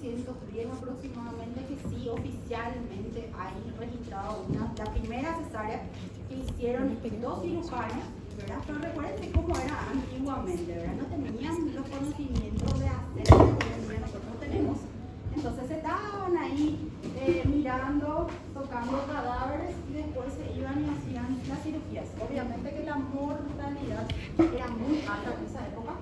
1610 aproximadamente que sí oficialmente hay registrado una, la primera cesárea que hicieron dos cirujanos, ¿verdad? Pero recuerden cómo era antiguamente, ¿verdad? No tenían los conocimientos de hacer lo que hoy en día nosotros tenemos. Entonces estaban ahí mirando, tocando cadáveres y después se iban y hacían las cirugías. Obviamente que la mortalidad era muy alta en esa época.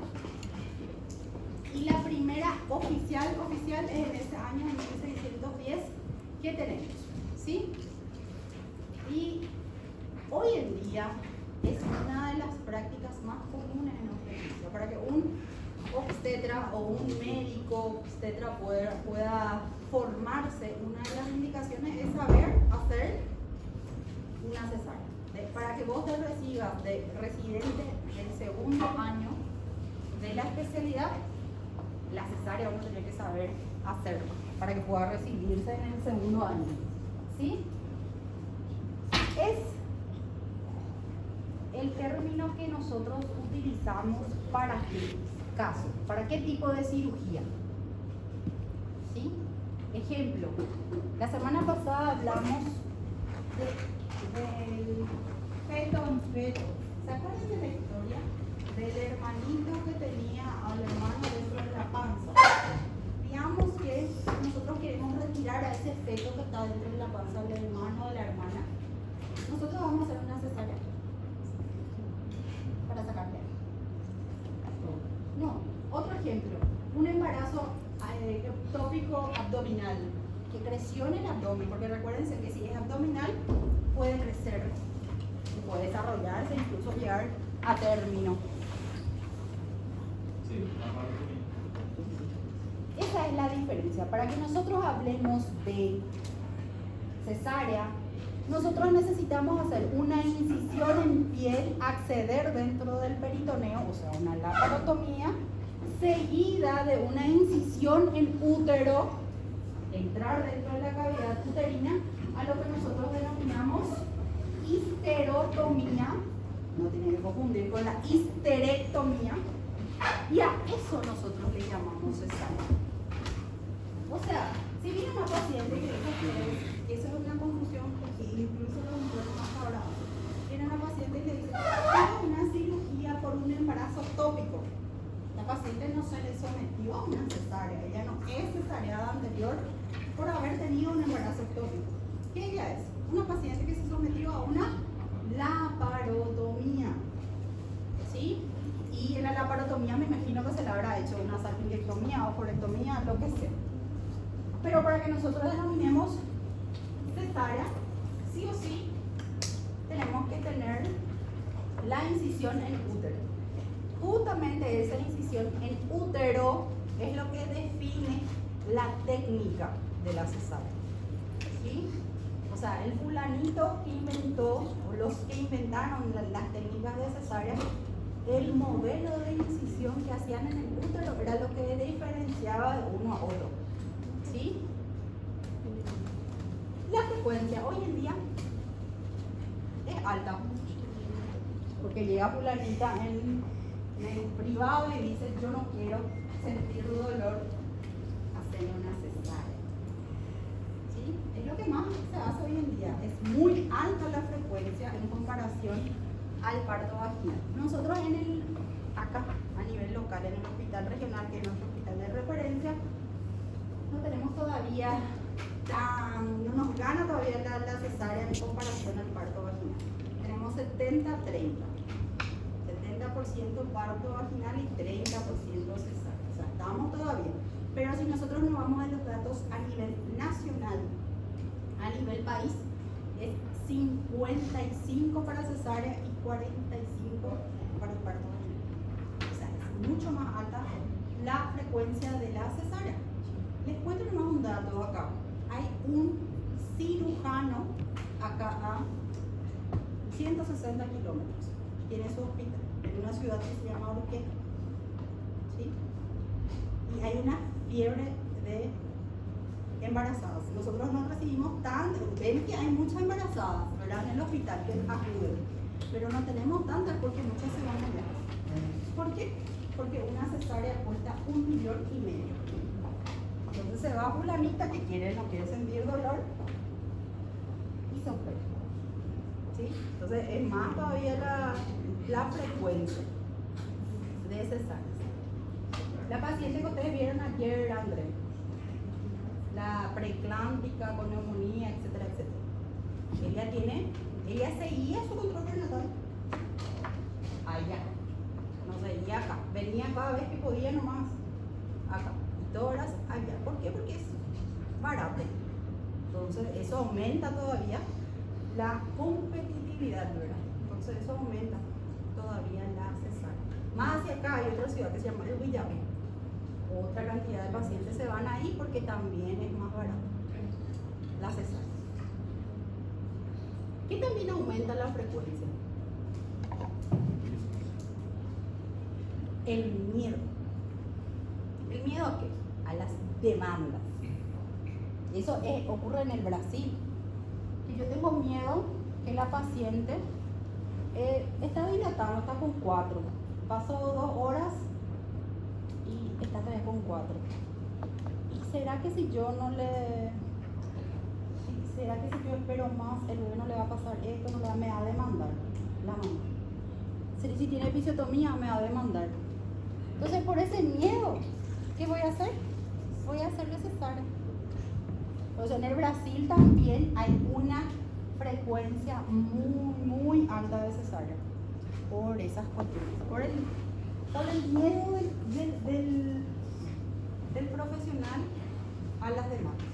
Y la primera oficial es en ese año, en 1610, que tenemos, ¿sí? Y hoy en día es una de las prácticas más comunes en obstetricia. Para que un obstetra o un médico obstetra pueda formarse, una de las indicaciones es saber hacer una cesárea. Para que vos te recibas de residente del segundo año de la especialidad, la cesárea uno tiene que saber hacerlo para que pueda recibirse en el segundo año. ¿Sí? Es el término que nosotros utilizamos para qué caso, para qué tipo de cirugía. ¿Sí? Ejemplo, la semana pasada hablamos del feto en feto. ¿Se acuerdan de la historia del hermanito que tenía al hermano dentro de la panza? Digamos que nosotros queremos retirar a ese feto que está dentro de la panza del hermano o de la hermana. Nosotros vamos a hacer una cesárea para sacarle. No, otro ejemplo, un embarazo ectópico abdominal que creció en el abdomen, porque recuérdense que si es abdominal puede crecer y puede desarrollarse, incluso llegar a término. Esa es la diferencia. Para que nosotros hablemos de cesárea, nosotros necesitamos hacer una incisión en piel, acceder dentro del peritoneo, o sea, una laparotomía, seguida de una incisión en útero, entrar dentro de la cavidad uterina, a lo que nosotros denominamos histerotomía. No tiene que confundir con la histerectomía. Y a eso nosotros le llamamos cesárea. O sea, si viene una paciente que dice que esa es una confusión, porque incluso los mujeres más ahora, viene una paciente y le dice, tengo una cirugía por un embarazo tópico. La paciente no se le sometió a una cesárea, ella no es cesárea anterior por haber tenido un embarazo tópico. ¿Qué ella es? Una paciente que se sometió a una laparotomía. ¿Sí? Y en la laparotomía me imagino que se le habrá hecho una salpingectomía o colectomía, lo que sea. Pero para que nosotros denominemos cesárea, sí o sí tenemos que tener la incisión en útero. Justamente esa incisión en útero es lo que define la técnica de la cesárea. ¿Sí? O sea, el fulanito que inventó, o los que inventaron las técnicas de cesárea, el modelo de incisión que hacían en el útero era lo que diferenciaba de uno a otro. ¿Sí? La frecuencia hoy en día es alta, porque llega fulanita en el privado y dice, yo no quiero sentir dolor, hacerle una cesárea. ¿Sí? Es lo que más se hace hoy en día. Es muy alta la frecuencia en comparación al parto vaginal. Nosotros acá a nivel local, en el hospital regional, que es nuestro hospital de referencia, no tenemos todavía no nos gana todavía la cesárea en comparación al parto vaginal. Tenemos 70-30. 70% parto vaginal y 30% cesárea. O sea, estamos todavía. Pero si nosotros nos vamos a los datos a nivel nacional, a nivel país, es 55 para cesárea y 45 para el parto vaginal. O sea, es mucho más alta la frecuencia de la cesárea. Les cuento nomás un dato acá. Hay un cirujano acá a 160 kilómetros. Tiene su hospital en una ciudad que se llama Urqueta. ¿Sí? Y hay una fiebre de embarazadas. Nosotros no recibimos tanto, ven que hay muchas embarazadas, ¿verdad? En el hospital que acuden, pero no tenemos tantas porque muchas se van allá. ¿Por qué? Porque una cesárea cuesta 1,5 millones. Entonces se va fulanita que no quiere sentir dolor y se opera. ¿Sí? Entonces es más todavía la frecuencia de cesáreas. La paciente que ustedes vieron ayer, André, la preeclántica con neumonía, etcétera, etcétera. Ella seguía su control prenatal allá, no seguía acá, venía cada vez que podía nomás acá, y todas horas allá. ¿Por qué? Porque es barato. Entonces eso aumenta todavía la competitividad, ¿verdad? Entonces eso aumenta todavía la cesárea. Más hacia acá hay otra ciudad que se llama El Guillabé. Otra cantidad de pacientes se van ahí porque también es más barato la cesárea. ¿Qué también aumenta la frecuencia? El miedo. ¿El miedo a qué? A las demandas. Eso ocurre en el Brasil. Y yo tengo miedo que la paciente está dilatada, está con 4. Pasó 2 horas y está todavía con 4. ¿Y será que si yo no le... ¿Será que si yo espero más, el bebé no le va a pasar esto, no le va, me va a demandar la mamá? Si tiene episiotomía, me va a demandar. Entonces, por ese miedo, ¿qué voy a hacer? Voy a hacer cesárea. Entonces, en el Brasil también hay una frecuencia muy alta de cesárea por esas cuestiones, por el miedo del profesional a las demandas.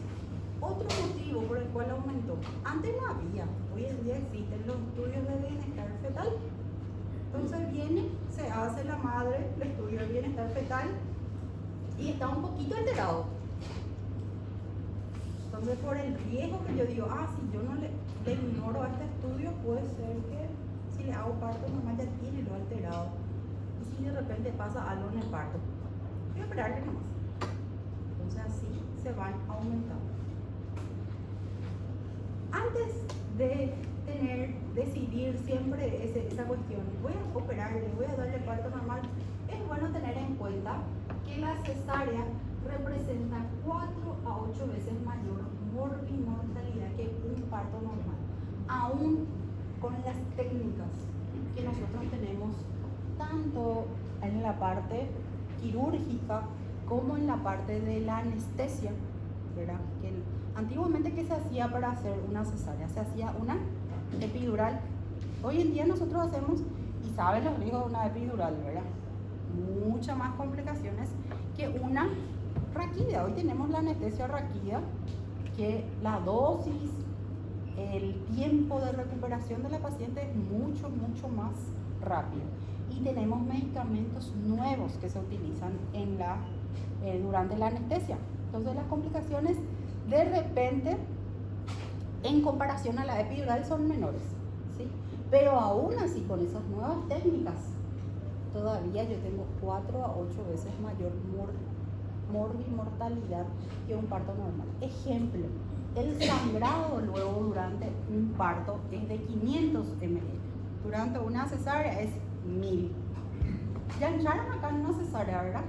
Otro motivo por el cual aumentó, antes no había, hoy en día existen los estudios de bienestar fetal. Entonces viene, se hace la madre el estudio de bienestar fetal y está un poquito alterado. Entonces por el riesgo que yo digo, si yo no le ignoro a este estudio, puede ser que si le hago parto nomás ya tiene lo alterado. Y si de repente pasa algo en el parto, voy a operarle nomás. Entonces así se van aumentando. Antes de decidir siempre esa cuestión, voy a operarle, voy a darle parto normal, es bueno tener en cuenta que la cesárea representa 4 a 8 veces mayor mortalidad que un parto normal, aún con las técnicas que nosotros tenemos tanto en la parte quirúrgica como en la parte de la anestesia, ¿verdad? Antiguamente, ¿qué se hacía para hacer una cesárea? Se hacía una epidural. Hoy en día nosotros hacemos, y saben los riesgos de una epidural, ¿verdad? Muchas más complicaciones que una raquídea. Hoy tenemos la anestesia raquídea, que la dosis, el tiempo de recuperación de la paciente es mucho más rápido. Y tenemos medicamentos nuevos que se utilizan durante la anestesia. Entonces las complicaciones de repente en comparación a la epidural son menores, ¿sí? Pero aún así con esas nuevas técnicas todavía yo tengo 4 a 8 veces mayor mortalidad que un parto normal. Ejemplo, el sangrado luego durante un parto es de 500 ml, durante una cesárea es 1000. Ya entraron acá en una cesárea, ¿verdad?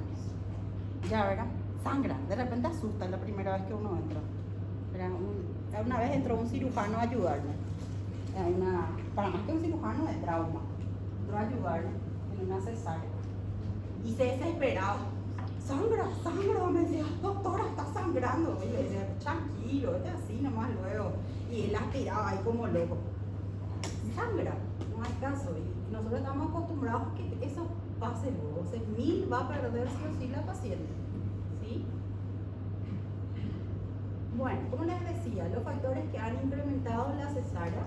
Ya, ¿verdad? Sangra, de repente asusta la primera vez que uno entra. Una vez entró un cirujano a ayudarme, para más que un cirujano de trauma, entró a ayudarme en una cesárea y se desesperaba. Sangra, me decía, doctora, está sangrando. Y le decía, tranquilo, vete así nomás luego. Y él aspiraba ahí como loco. Sangra, no hay caso. Y nosotros estamos acostumbrados a que eso pase luego. O sea, 1000 va a perder sí o sí la paciente. ¿Sí? Bueno, como les decía, los factores que han incrementado la cesárea,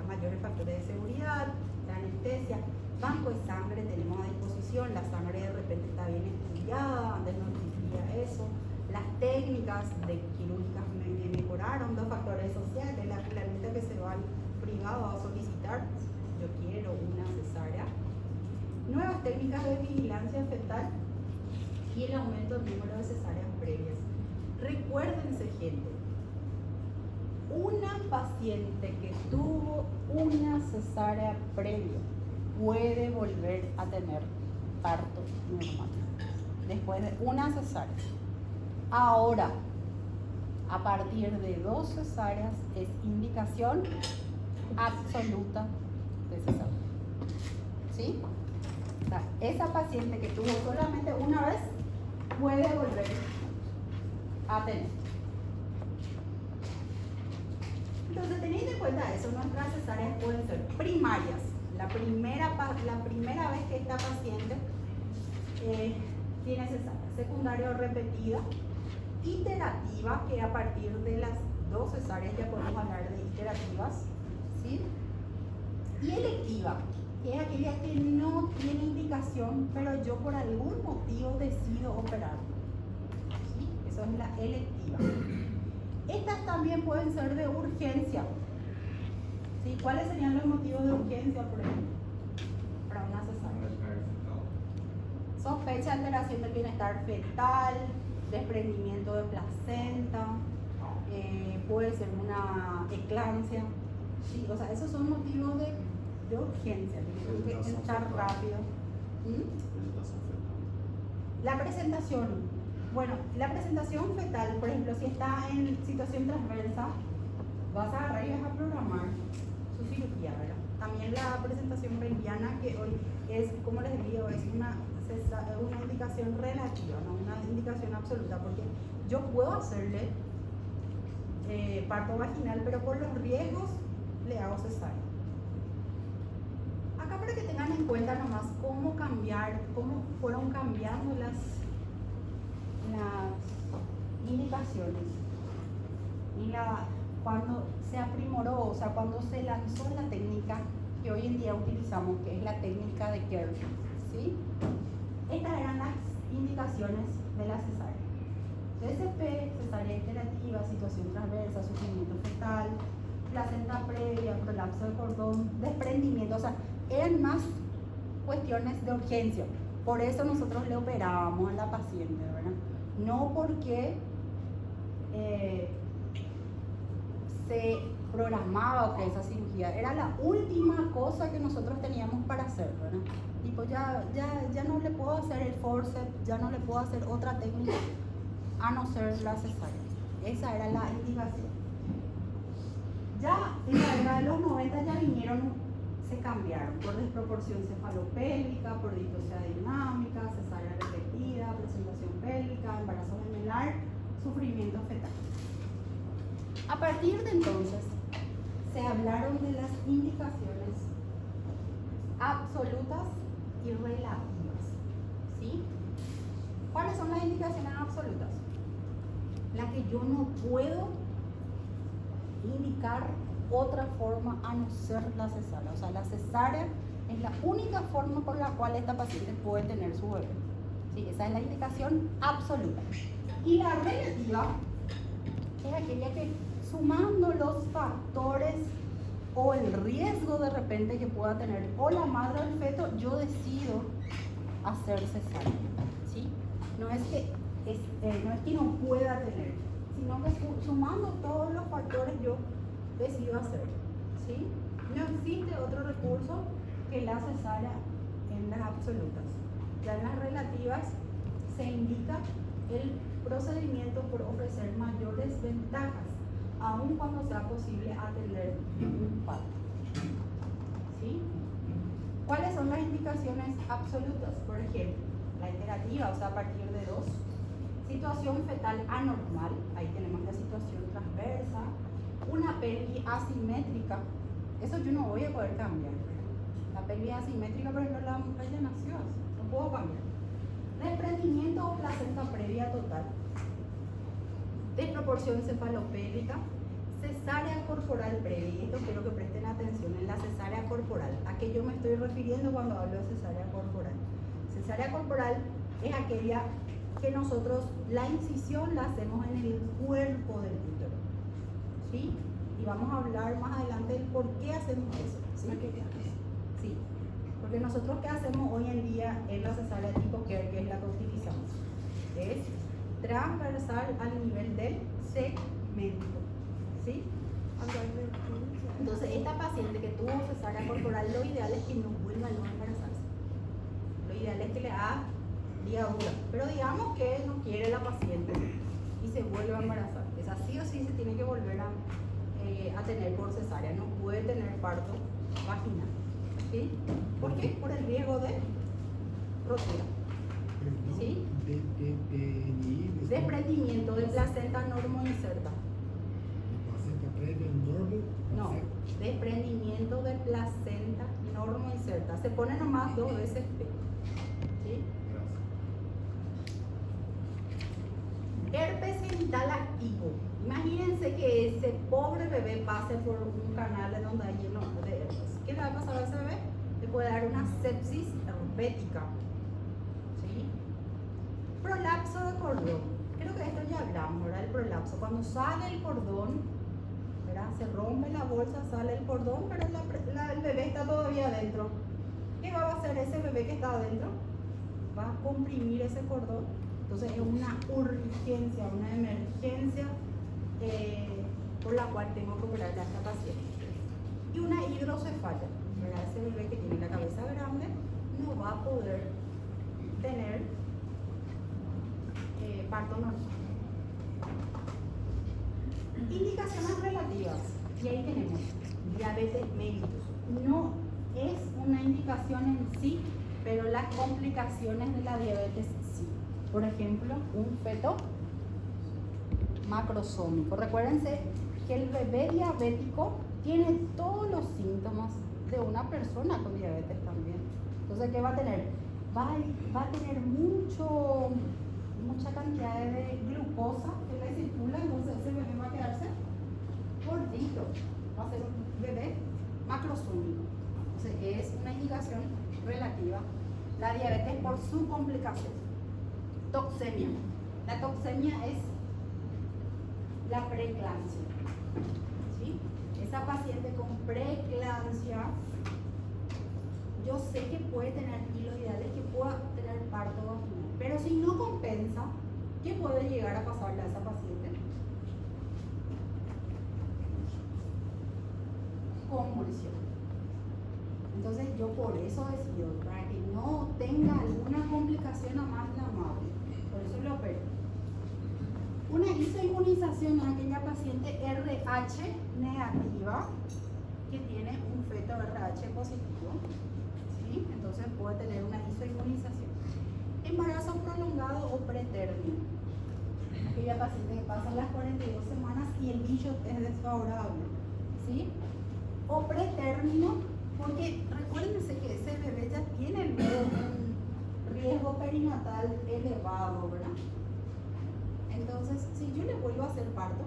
mayores factores de seguridad, la anestesia, banco de sangre tenemos a disposición, la sangre de repente está bien estudiada, antes no existía eso, las técnicas quirúrgicas mejoraron, 2 factores sociales, la fulanita que se va al privado a solicitar, yo quiero una cesárea, nuevas técnicas de vigilancia fetal y el aumento del número de cesáreas previas. Recuérdense, gente, una paciente que tuvo una cesárea previa puede volver a tener parto normal después de una cesárea. Ahora, a partir de 2 cesáreas es indicación absoluta de cesárea. ¿Sí? O sea, esa paciente que tuvo solamente una vez puede volver a tener. Entonces, teniendo en cuenta eso, nuestras cesáreas pueden ser primarias. La primera vez que esta paciente tiene cesárea. Secundaria o repetida. Iterativa, que a partir de las 2 cesáreas ya podemos hablar de iterativas. ¿Sí? Y electiva, que es aquella que no tiene indicación, pero yo por algún motivo decido operar. ¿Sí? Eso es la electiva. Estas también pueden ser de urgencia. ¿Sí? ¿Cuáles serían los motivos de urgencia, por ejemplo, para una cesárea? Sospecha de alteración del bienestar fetal, desprendimiento de placenta, puede ser una eclampsia. ¿Sí? O sea, esos son motivos de urgencia, que tienen que estar rápido. La presentación. Bueno, la presentación fetal, por ejemplo, si está en situación transversa, vas a agarrar y vas a programar su cirugía, ¿verdad? También la presentación pelviana, que hoy es, como les digo, es una indicación relativa, no una indicación absoluta, porque yo puedo hacerle parto vaginal, pero por los riesgos le hago cesárea. Acá para que tengan en cuenta nomás cómo fueron cambiando las indicaciones y cuando se aprimoró, o sea, cuando se lanzó la técnica que hoy en día utilizamos, que es la técnica de Kerr, ¿sí? Estas eran las indicaciones de la cesárea. DSP, cesárea iterativa, situación transversa, sufrimiento fetal, placenta previa, prolapso de cordón, desprendimiento, o sea, eran más cuestiones de urgencia. Por eso nosotros le operábamos a la paciente, ¿verdad? No porque se programaba que esa cirugía era la última cosa que nosotros teníamos para hacer, ¿verdad? Tipo, ya no le puedo hacer el forceps, ya no le puedo hacer otra técnica a no ser la cesárea. Esa era la indicación. Ya en la década de los 90 ya se cambiaron por desproporción cefalopélvica, por distosia dinámica, cesárea repetida, presentación pélvica, embarazo gemelar, sufrimiento fetal. A partir de entonces se hablaron de las indicaciones absolutas y relativas. ¿Sí? ¿Cuáles son las indicaciones absolutas? La que yo no puedo indicar otra forma a no ser la cesárea. O sea, la cesárea es la única forma por la cual esta paciente puede tener su bebé. ¿Sí? Esa es la indicación absoluta. Y la relativa es aquella que, sumando los factores o el riesgo de repente que pueda tener o la madre o el feto, yo decido hacer cesárea. ¿Sí? No es que no pueda tener, sino que sumando todos los factores yo decido hacer. ¿Sí? No existe otro recurso que la cesárea en las absolutas. Ya en las relativas se indica el procedimiento por ofrecer mayores ventajas, aun cuando sea posible atender un parto. ¿Sí? ¿Cuáles son las indicaciones absolutas? Por ejemplo, la iterativa, o sea, a partir de 2. Situación fetal anormal, ahí tenemos la situación transversa. Una pelvis asimétrica, eso yo no voy a poder cambiar. La pelvis asimétrica, por ejemplo, la mujer ya nació así, no puedo cambiar. Desprendimiento o placenta previa total. Desproporción cefalopélvica. Cesárea corporal previa. Y esto quiero que presten atención en la cesárea corporal. ¿A qué yo me estoy refiriendo cuando hablo de cesárea corporal? Cesárea corporal es aquella que nosotros la incisión la hacemos en el cuerpo del útero. ¿Sí? Y vamos a hablar más adelante del por qué hacemos eso. ¿Sí? Sí. Porque nosotros qué hacemos hoy en día en la cesárea tipo Kerr, que es la que utilizamos, es transversal al nivel del segmento. ¿Sí? Entonces esta paciente que tuvo cesárea corporal, lo ideal es que no vuelva a embarazarse. Lo ideal es que le haga ligadura. Pero digamos que no quiere la paciente se vuelve a embarazar. Es así o sí se tiene que volver a tener por cesárea, no puede tener parto vaginal. ¿Sí? ¿Por qué? Por el riesgo de rotura. ¿Sí? Desprendimiento de placenta normoinserta. No, desprendimiento de placenta normoinserta. Se pone nomás 2 veces P. ¿Sí? Herpes genital activo. Imagínense que ese pobre bebé pase por un canal en donde hay lleno de herpes. ¿Qué le va a pasar a ese bebé? Le puede dar una sepsis herpética. ¿Sí? Prolapso de cordón. Creo que esto ya hablamos, ¿verdad? El prolapso. Cuando sale el cordón, ¿verdad? Se rompe la bolsa, sale el cordón, pero el bebé está todavía adentro. ¿Qué va a hacer ese bebé que está adentro? Va a comprimir ese cordón. Entonces es una urgencia, una emergencia por la cual tengo que operar a esta paciente. Y una hidrocefalia, ¿verdad? Ese bebé que tiene la cabeza grande no va a poder tener parto normal. Indicaciones relativas. Y ahí tenemos diabetes mellitus. No es una indicación en sí, pero las complicaciones de la diabetes sí. Por ejemplo, un feto macrosómico. Recuérdense que el bebé diabético tiene todos los síntomas de una persona con diabetes también. Entonces, ¿qué va a tener? Va a tener mucha cantidad de glucosa que le circula, entonces ese bebé va a quedarse gordito. Va a ser un bebé macrosómico. Entonces, es una indicación relativa. La diabetes por su complicación. Toxemia. La toxemia es la preeclampsia. ¿Sí? Esa paciente con preeclampsia, yo sé que puede tener, y lo ideal es que pueda tener parto vaginal, pero si no compensa, ¿qué puede llegar a pasarle a esa paciente? Convulsión. Entonces yo por eso decido, para que no tenga alguna complicación a más la madre, por eso lo opero. Una isoinmunización a aquella paciente RH negativa que tiene un feto RH positivo, ¿sí? Entonces puede tener una isoinmunización. Embarazo prolongado o pretérmino. Aquella paciente que pasa las 42 semanas y el bicho es desfavorable, ¿sí? O pretérmino, porque recuérdense que ese bebé ya tiene un riesgo perinatal elevado, ¿verdad? Entonces, si yo le vuelvo a hacer parto,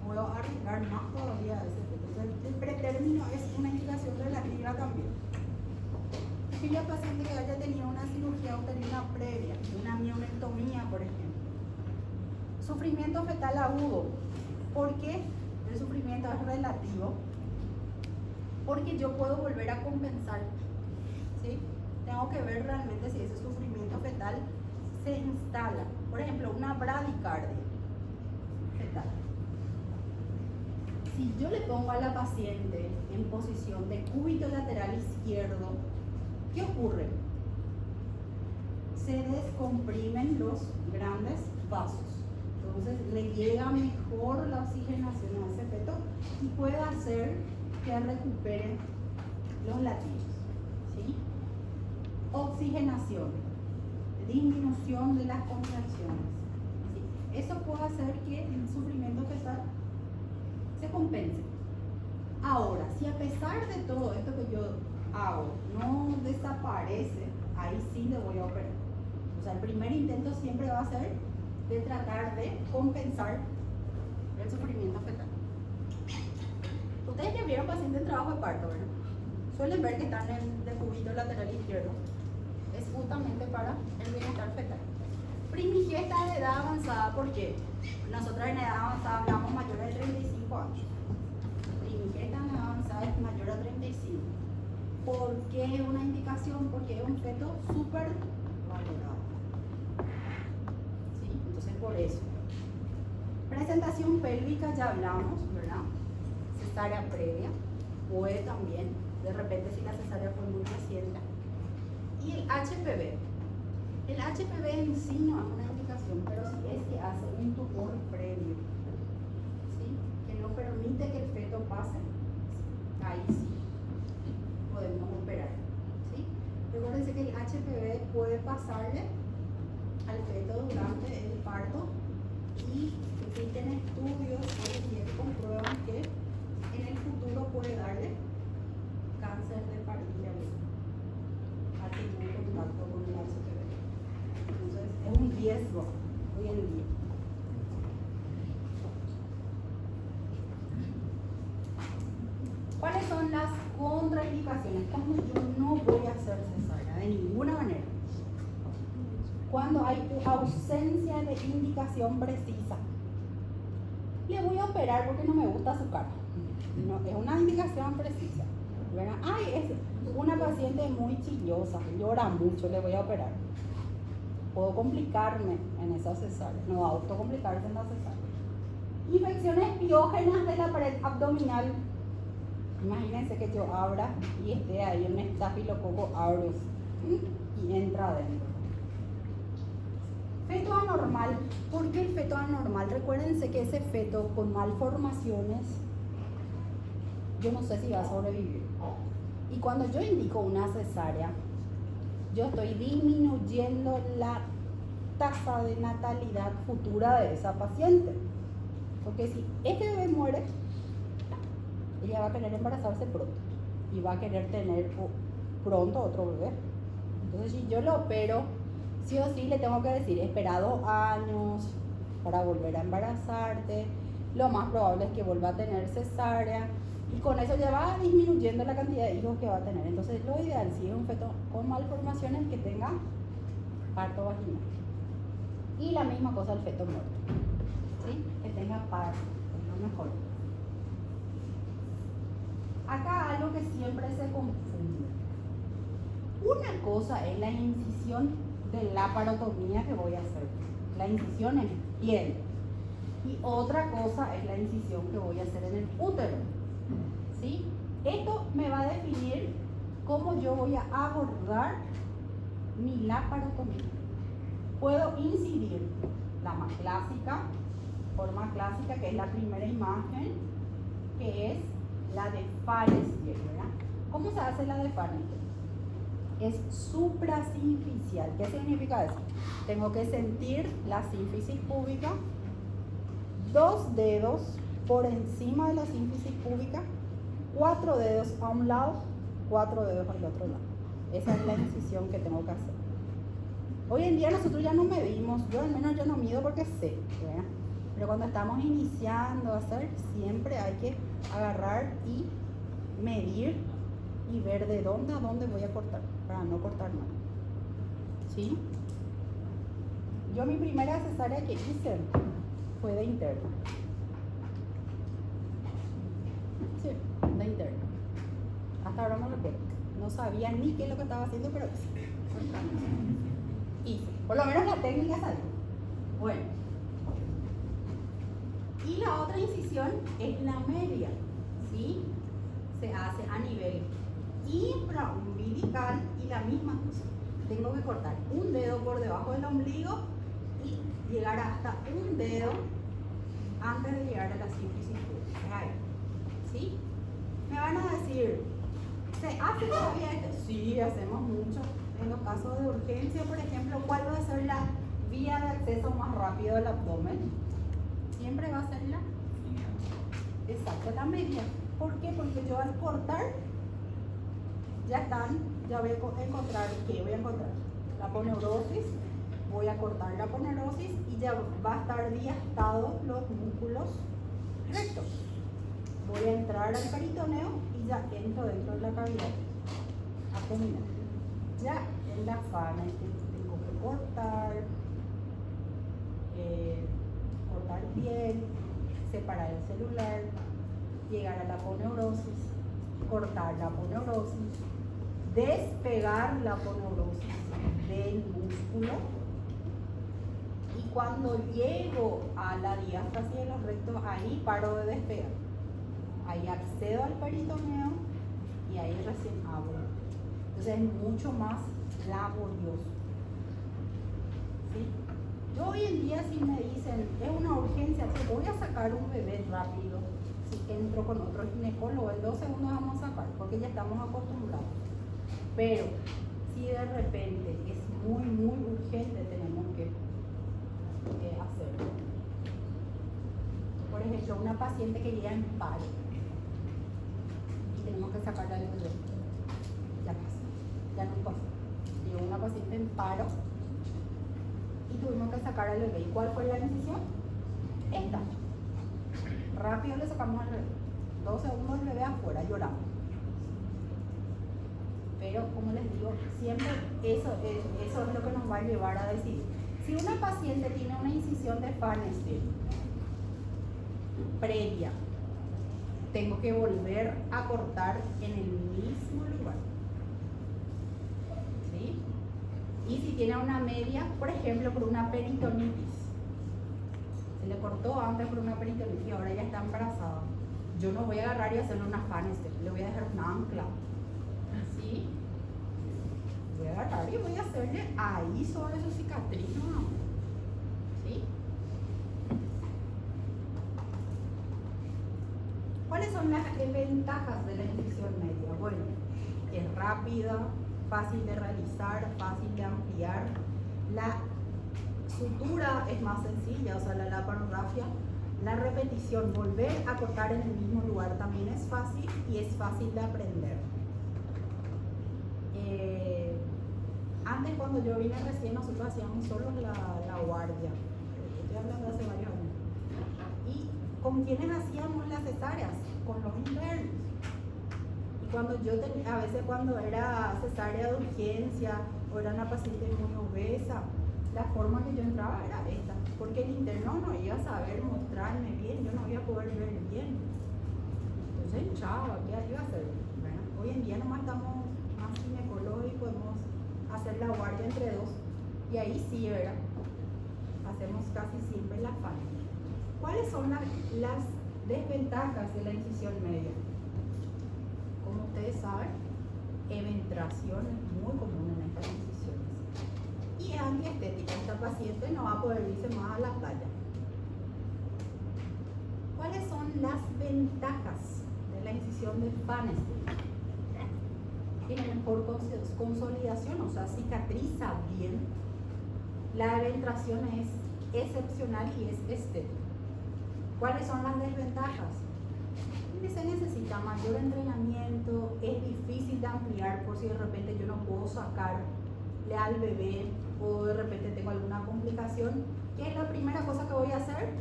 puedo arriesgar más todavía a ese feto. Entonces, el pretérmino es una indicación relativa también. Aquella paciente que haya tenido una cirugía uterina previa, una mionectomía, por ejemplo. Sufrimiento fetal agudo. ¿Por qué el sufrimiento es relativo? Porque yo puedo volver a compensar, ¿sí? Tengo que ver realmente si ese sufrimiento fetal se instala. Por ejemplo, una bradicardia fetal. Si yo le pongo a la paciente en posición de cúbito lateral izquierdo, ¿qué ocurre? Se descomprimen los grandes vasos. Entonces le llega mejor la oxigenación a ese feto y puede hacer que recuperen los latidos. ¿Sí? Oxigenación, disminución de las contracciones. ¿Sí? Eso puede hacer que el sufrimiento fetal se compense. Ahora, si a pesar de todo esto que yo hago no desaparece, ahí sí le voy a operar. O sea, el primer intento siempre va a ser de tratar de compensar el sufrimiento fetal. Ustedes ya vieron pacientes en trabajo de parto, ¿verdad? Suelen ver que están en decúbito lateral izquierdo. Es justamente para el bienestar fetal. Primigesta de edad avanzada, ¿por qué? Nosotros en edad avanzada hablamos mayor de 35 años. Primigesta en edad avanzada es mayor a 35. ¿Por qué es una indicación? Porque es un feto súper valorado. ¿Sí? Entonces por eso. Presentación pélvica ya hablamos, ¿verdad? Cesárea previa, puede también, de repente si la cesárea fue muy reciente. Y el HPV. El HPV en sí no es una indicación indicación, pero si es que hace un tumor previo, ¿sí? Que no permite que el feto pase, ahí sí podemos operar, ¿sí? Recuérdense que el HPV puede pasarle al feto durante el parto y existen estudios hoy en día que comprueban que en el futuro puede darle cáncer de faringe al tener contacto con el HPV. Entonces es un riesgo hoy en día. ¿Cuáles son las contraindicaciones? Cuando yo no voy a hacer cesárea de ninguna manera. Cuando hay ausencia de indicación precisa. Le voy a operar porque no me gusta su cara. No, es una indicación precisa, ¿verdad? Ay, es una paciente muy chillosa, llora mucho, le voy a operar. Puedo complicarme en esa cesárea, no autocomplicarse en la cesárea. Infecciones piógenas de la pared abdominal. Imagínense que yo abra y esté ahí un Staphylococcus aureus y entra adentro. Feto anormal. ¿Por qué el feto anormal? Recuérdense que ese feto con malformaciones, yo no sé si va a sobrevivir. Y cuando yo indico una cesárea, yo estoy disminuyendo la tasa de natalidad futura de esa paciente. Porque si este bebé muere, ella va a querer embarazarse pronto y va a querer tener pronto otro bebé. Entonces, si yo lo opero, sí o sí le tengo que decir, espera 2 años para volver a embarazarte. Lo más probable es que vuelva a tener cesárea. Y con eso ya va disminuyendo la cantidad de hijos que va a tener. Entonces, lo ideal, si es un feto con malformaciones, que tenga parto vaginal. Y la misma cosa el feto muerto, ¿sí? Que tenga parto, es lo mejor. Acá algo que siempre se confunde. Una cosa es la incisión de la parotomía que voy a hacer. La incisión en piel. Y otra cosa es la incisión que voy a hacer en el útero. ¿Sí? Esto me va a definir cómo yo voy a abordar mi laparotomía. Puedo incidir la más clásica, forma clásica, que es la primera imagen, que es la de Farestier, ¿verdad? ¿Cómo se hace la de Farestier? Es suprasinficial. ¿Qué significa eso? Tengo que sentir la sínfisis púbica, 2 dedos por encima de la sínfisis púbica, 4 dedos a un lado, 4 dedos al otro lado. Esa es la incisión que tengo que hacer. Hoy en día nosotros ya no medimos, yo al menos yo no mido porque sé, ¿verdad? Pero cuando estamos iniciando a hacer, siempre hay que agarrar y medir y ver de dónde a dónde voy a cortar, para no cortar nada. ¿Sí? Yo mi primera cesárea que hice fue de interno. Sí, de interno. Hasta ahora no recuerdo. No sabía ni qué es lo que estaba haciendo, pero hice. Por lo menos la técnica salió. Bueno. Y la otra incisión es la media, ¿sí? Se hace a nivel infraumbilical y la misma cosa. Tengo que cortar un dedo por debajo del ombligo y llegar hasta un dedo antes de llegar a la sínfisis púbica. ¿Sí? Me van a decir, ¿se hace todavía esto? Sí, hacemos mucho. En los casos de urgencia, por ejemplo, ¿cuál va a ser la vía de acceso más rápido del abdomen? Siempre va a ser la media. ¿Por qué? Porque yo al cortar ya voy a encontrar, ¿qué voy a encontrar? La aponeurosis, voy a cortar la aponeurosis y ya va a estar diastado los músculos rectos. Voy a entrar al peritoneo y ya entro dentro de la cavidad abdominal. Ya en la fana tengo que cortar piel, separar el celular, llegar a la aponeurosis, cortar la aponeurosis, despegar la aponeurosis del músculo, y cuando llego a la diástasis de los rectos, ahí paro de despegar. Ahí accedo al peritoneo y ahí recién abro. Entonces es mucho más laborioso. ¿Sí? Yo hoy en día si me dicen, es una urgencia, te voy a sacar un bebé rápido, si entro con otro ginecólogo, en 2 segundos vamos a sacar, porque ya estamos acostumbrados. Pero si de repente es muy, muy urgente, tenemos que hacerlo. Por ejemplo, una paciente que llega en paro y tenemos que sacarla del bebé. Ya pasa, ya no pasa. Llegó una paciente en paro y tuvimos que sacar al bebé. ¿Y cuál fue la decisión? Esta. Rápido le sacamos al bebé. 2 segundos el bebé afuera llorando. Pero como les digo, siempre eso es lo que nos va a llevar a decidir. Si una paciente tiene una incisión de Farnesville previa, tengo que volver a cortar en el mismo lugar. ¿Sí? Y si tiene una media, por ejemplo, por una peritonitis, se le cortó antes por una peritonitis y ahora ya está embarazada, yo no voy a agarrar y hacerle una Farnesville, le voy a dejar una ancla. ¿Sí? Voy a agarrar y voy a hacerle ahí sobre su cicatriz, ¿no? ¿Sí? ¿Cuáles son las ventajas de la incisión media? Bueno, es rápida, fácil de realizar, fácil de ampliar. La sutura es más sencilla, o sea, la laparografia. La repetición, volver a cortar en el mismo lugar también es fácil y es fácil de aprender. Antes, cuando yo vine recién, nosotros hacíamos solo la guardia. Estoy hablando de hace varios años. ¿Y con quiénes hacíamos las cesáreas? Con los internos. Y cuando yo a veces cuando era cesárea de urgencia o era una paciente muy obesa, la forma que yo entraba era esta. Porque el interno no iba a saber mostrarme bien, yo no iba a poder ver bien. Entonces, chao, ¿qué iba a hacer? Bueno, hoy en día nomás estamos más ginecólogos y podemos hacer la guardia entre dos. Y ahí sí, ¿verdad? Hacemos casi siempre la familia. ¿Cuáles son las desventajas de la incisión media? Como ustedes saben, eventración es muy común en estas incisiones. Y es antiestética, esta paciente no va a poder irse más a la playa. ¿Cuáles son las ventajas de la incisión de Farnesville? Tiene mejor consolidación, o sea, cicatriza bien. La eventración es excepcional y es estética. ¿Cuáles son las desventajas? Que se necesita mayor entrenamiento, es difícil de ampliar por si de repente yo no puedo sacarle al bebé o de repente tengo alguna complicación. ¿Qué es la primera cosa que voy a hacer?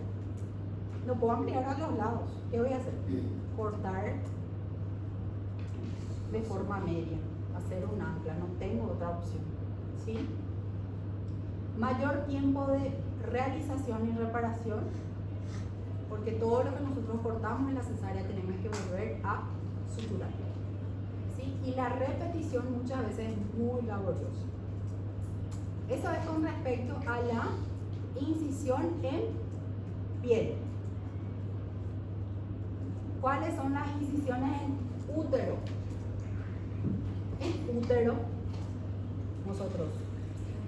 No puedo ampliar a los lados. ¿Qué voy a hacer? Cortar de forma media, hacer un ancla, no tengo otra opción. ¿Sí? Mayor tiempo de realización y reparación, porque todo lo que nosotros cortamos en la cesárea tenemos que volver a suturar. ¿Sí? Y la repetición muchas veces es muy laboriosa. Eso es con respecto a la incisión en piel. ¿Cuáles son las incisiones en útero? En útero, nosotros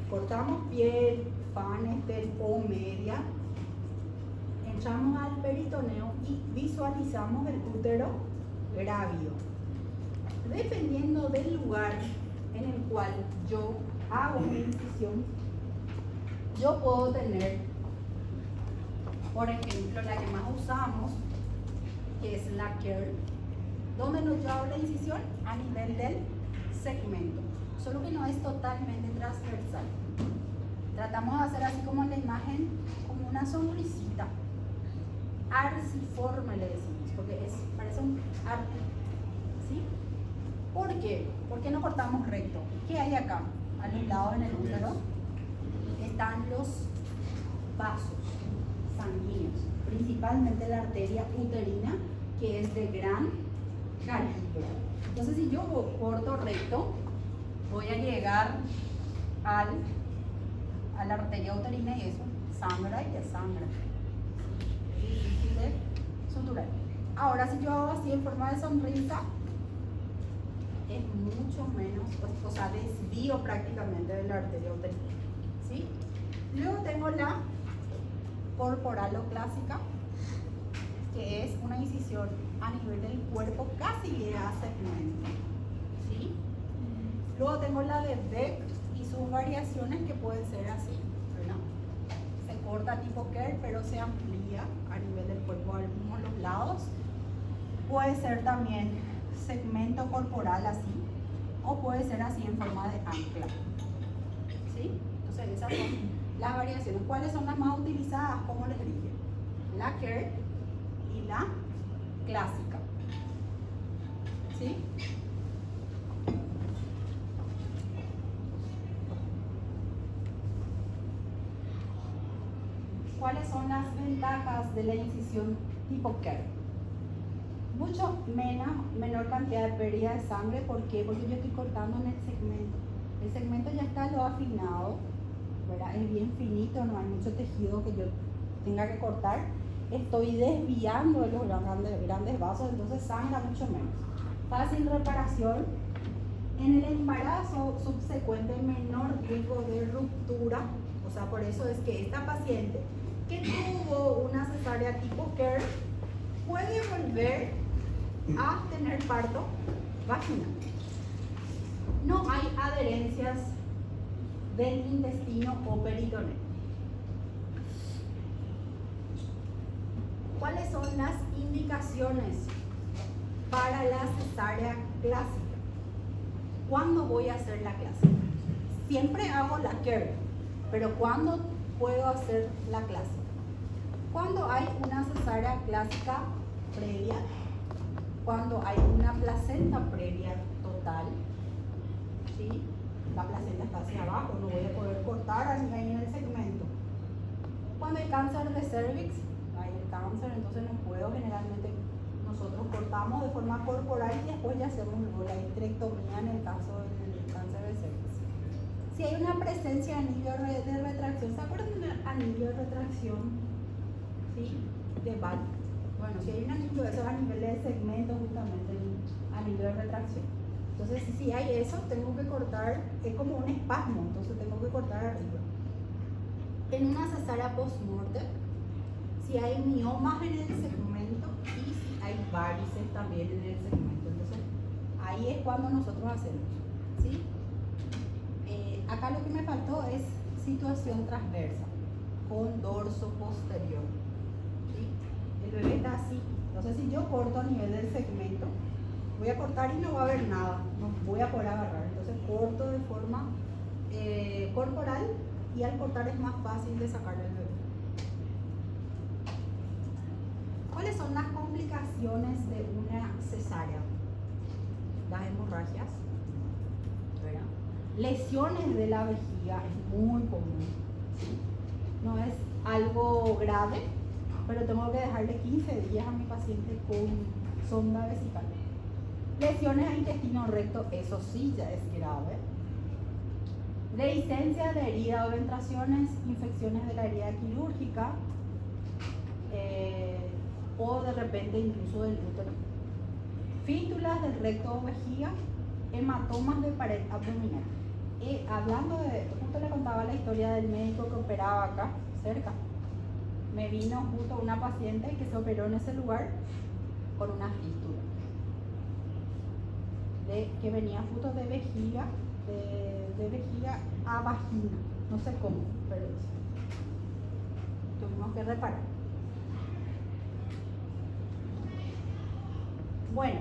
cortamos piel, Farnesville o media, entramos al peritoneo y visualizamos el útero grávido. Dependiendo del lugar en el cual yo hago una incisión, yo puedo tener, por ejemplo, la que más usamos, que es la curl, donde yo hago la incisión a nivel del segmento, solo que no es totalmente transversal. Tratamos de hacer así como en la imagen, como una sonrisita, arciforme le decimos, porque parece un arte, ¿sí? ¿Por qué? ¿Por qué no cortamos recto? ¿Qué hay acá? A los lados en el útero están los vasos sanguíneos, principalmente la arteria uterina, que es de gran calibre. Entonces, si yo corto recto, voy a llegar a la arteria uterina y eso sangra y desangra. Es difícil de suturar. Ahora, si yo hago así en forma de sonrisa, es mucho menos, o sea, desvío prácticamente de la arteria uterina. ¿Sí? Luego tengo la corporal o clásica, que es una incisión a nivel del cuerpo, casi llega a segmento, ¿sí? Luego tengo la de Beck y sus variaciones, que pueden ser así, ¿verdad? Se corta tipo Kerr, pero se amplía a nivel del cuerpo a algunos los lados. Puede ser también segmento corporal así, o puede ser así en forma de ancla, ¿sí? Entonces esas son las variaciones. ¿Cuáles son las más utilizadas? Como les dije, la Kerr y la clásica, ¿sí? ¿Cuáles son las ventajas de la incisión tipo Kerr? Mucho menor cantidad de pérdida de sangre. ¿Por qué? Porque yo estoy cortando en el segmento. El segmento ya está lo afinado, ¿verdad? Es bien finito, no hay mucho tejido que yo tenga que cortar. Estoy desviando de los grandes vasos, entonces sangra mucho menos. Fácil reparación. En el embarazo subsecuente, menor riesgo de ruptura. O sea, por eso es que esta paciente que tuvo una cesárea tipo Kerr puede volver a tener parto vaginal. No hay adherencias del intestino o peritoneo. ¿Cuáles son las indicaciones para la cesárea clásica? ¿Cuándo voy a hacer la clásica? Siempre hago la Kerr, pero ¿cuándo puedo hacer la clásica? Cuando hay una cesárea clásica previa, cuando hay una placenta previa total, ¿sí? La placenta está hacia abajo, no voy a poder cortar ahí en el segmento. Cuando hay cáncer de cervix, hay el cáncer, entonces no puedo, generalmente nosotros cortamos de forma corporal y después ya hacemos la histerectomía en el caso del cáncer de cervix. Si hay una presencia de anillo de retracción, ¿se acuerdan del anillo de retracción? ¿Sí? De Ball. Bueno, si hay un anillo, eso es a nivel de segmento, justamente el anillo de retracción. Entonces, si hay eso, tengo que cortar, es como un espasmo, entonces tengo que cortar arriba. En una cesárea post-mortem, si hay miomas en el segmento y si hay varices también en el segmento, entonces ahí es cuando nosotros hacemos, ¿sí? Acá lo que me faltó es situación transversa con dorso posterior, ¿sí? El bebé está así, entonces si yo corto a nivel del segmento, voy a cortar y no va a haber nada, no voy a poder agarrar, entonces corto de forma corporal y al cortar es más fácil de sacar el bebé. ¿Cuáles son las complicaciones de una cesárea? Las hemorragias, ¿verdad? Lesiones de la vejiga es muy común, ¿sí? No es algo grave, pero tengo que dejarle 15 días a mi paciente con sonda vesical. Lesiones a intestino recto, eso sí ya es grave. Dehiscencia de herida o ventraciones, infecciones de la herida quirúrgica, o de repente incluso del útero. Fístulas del recto o vejiga, hematomas de pared abdominal. Hablando de, justo le contaba la historia del médico que operaba acá, cerca. Me vino justo una paciente que se operó en ese lugar con una fístula. Que venía justo de vejiga, de vejiga a vagina. No sé cómo, pero tuvimos que reparar. Bueno,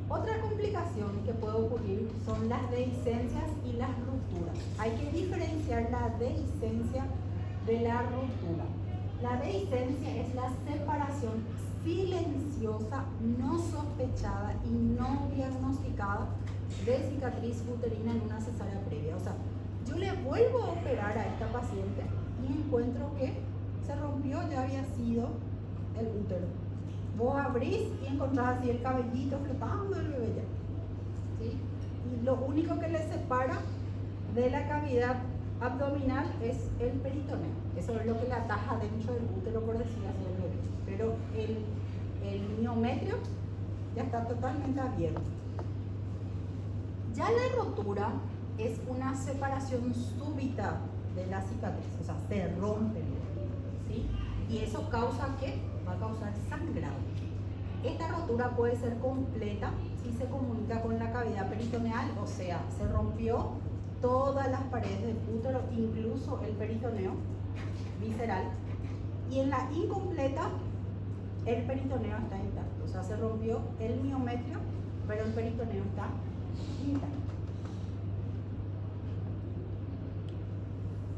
otra complicación que puede ocurrir son las dehiscencias y las rupturas. Hay que diferenciar la dehiscencia de la ruptura. La dehiscencia es la separación silenciosa, no sospechada y no diagnosticada de cicatriz uterina en una cesárea previa. O sea, yo le vuelvo a operar a esta paciente y encuentro que se rompió, ya había sido el útero. Vos abrís y encontrás así el cabellito flotando del bebé ya, ¿sí? Y lo único que le separa de la cavidad abdominal es el peritoneo. Eso es lo que le ataja dentro del útero, por decir así, el bebé. Pero el miometrio ya está totalmente abierto. Ya la rotura es una separación súbita de la cicatriz, o sea, se rompe, ¿sí? Y eso causa ¿qué? Va a causar sangrado. Esta rotura puede ser completa si se comunica con la cavidad peritoneal, o sea, se rompió todas las paredes del útero, incluso el peritoneo visceral. Y en la incompleta, el peritoneo está intacto, o sea, se rompió el miometrio, pero el peritoneo está intacto.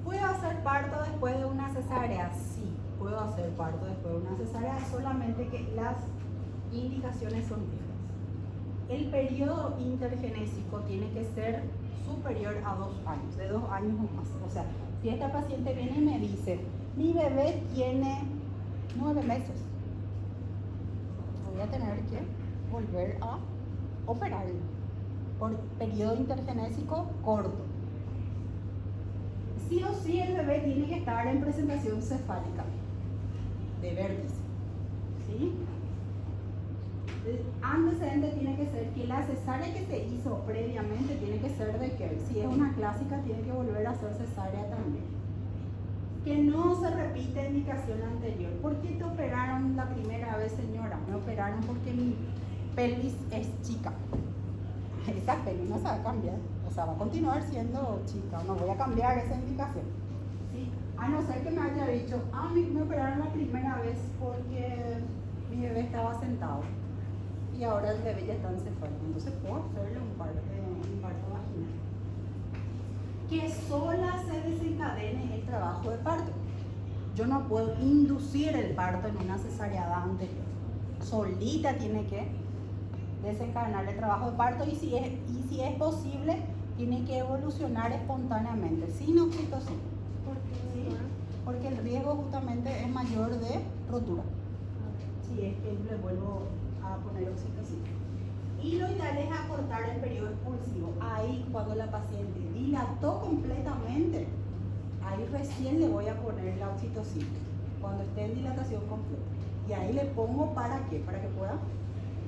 ¿Puedo hacer parto después de una cesárea? Sí, puedo hacer parto después de una cesárea, solamente que las indicaciones son fijas. El periodo intergenésico tiene que ser superior a 2 años, de 2 años o más. O sea, si esta paciente viene y me dice, mi bebé tiene 9 meses, voy a tener que volver a operarlo por periodo intergenésico corto. Sí o sí el bebé tiene que estar en presentación cefálica de vértice, ¿sí? El antecedente tiene que ser que la cesárea que se hizo previamente tiene que ser de Kerr. Si es una clásica, tiene que volver a hacer cesárea también. Que no se repite indicación anterior. ¿Por qué te operaron la primera vez, señora? Me operaron porque mi pelvis es chica. Esa pelvis no se va a cambiar. O sea, va a continuar siendo chica. No voy a cambiar esa indicación, ¿sí? A no ser que me haya dicho, me operaron la primera vez porque mi bebé estaba sentado y ahora el bebé ya está encefálico, entonces puedo hacerle un parto vaginal. Que sola se desencadene el trabajo de parto. Yo no puedo inducir el parto en una cesárea anterior. Solita tiene que desencadenar el trabajo de parto y si es posible, tiene que evolucionar espontáneamente, sin oxitocina. ¿Por qué? ¿Sí? Porque el riesgo justamente es mayor de rotura. Si es que le vuelvo a poner oxitocina. Y lo ideal es acortar el periodo expulsivo. Ahí, cuando la paciente dilató completamente, ahí recién le voy a poner la oxitocina, cuando esté en dilatación completa. Y ahí le pongo ¿para qué? Para que pueda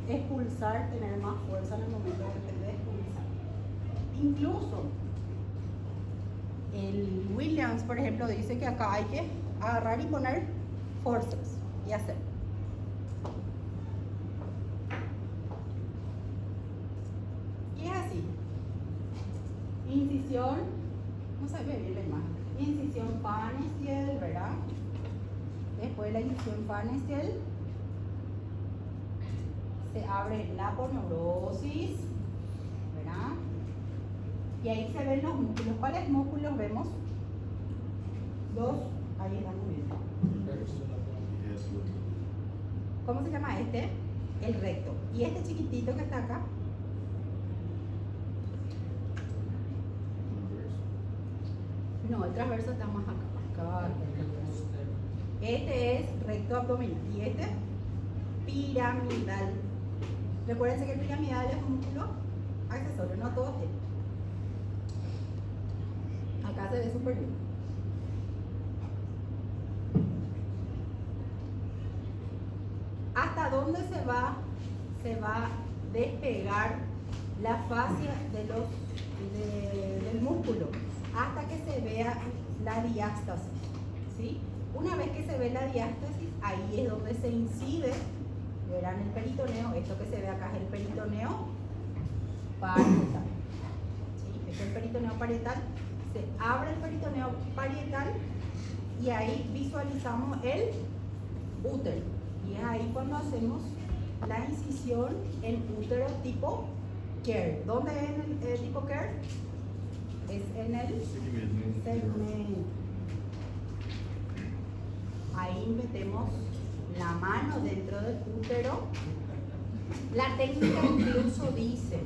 expulsar, tener más fuerza en el momento de expulsar. Incluso el Williams, por ejemplo, dice que acá hay que agarrar y poner forceps y hacer. Y es así. Incisión, no se ve bien la imagen. Incisión Pfannestiel, ¿verdad? Después de la incisión Pfannestiel se abre la aponeurosis, ¿verdad? Y ahí se ven los músculos. ¿Cuáles músculos vemos? 2, ahí están muy bien. ¿Cómo se llama este? El recto. Y este chiquitito que está acá. No, el transverso está más acá. Este es recto abdominal y este piramidal. Recuérdense que el piramidal es un músculo accesorio, no todos tienen. Acá se ve súper bien. ¿Hasta dónde se va a despegar la fascia del músculo? Hasta que se vea la diástasis, ¿sí? Una vez que se ve la diástasis, ahí es donde se incide, verán el peritoneo. Esto que se ve acá es el peritoneo parietal, ¿sí? Este es el peritoneo parietal. Se abre el peritoneo parietal y ahí visualizamos el útero. Y es ahí cuando hacemos la incisión en útero tipo Kerr. ¿Dónde es el tipo Kerr? Es en el segmento. Ahí metemos la mano dentro del útero. La técnica incluso dice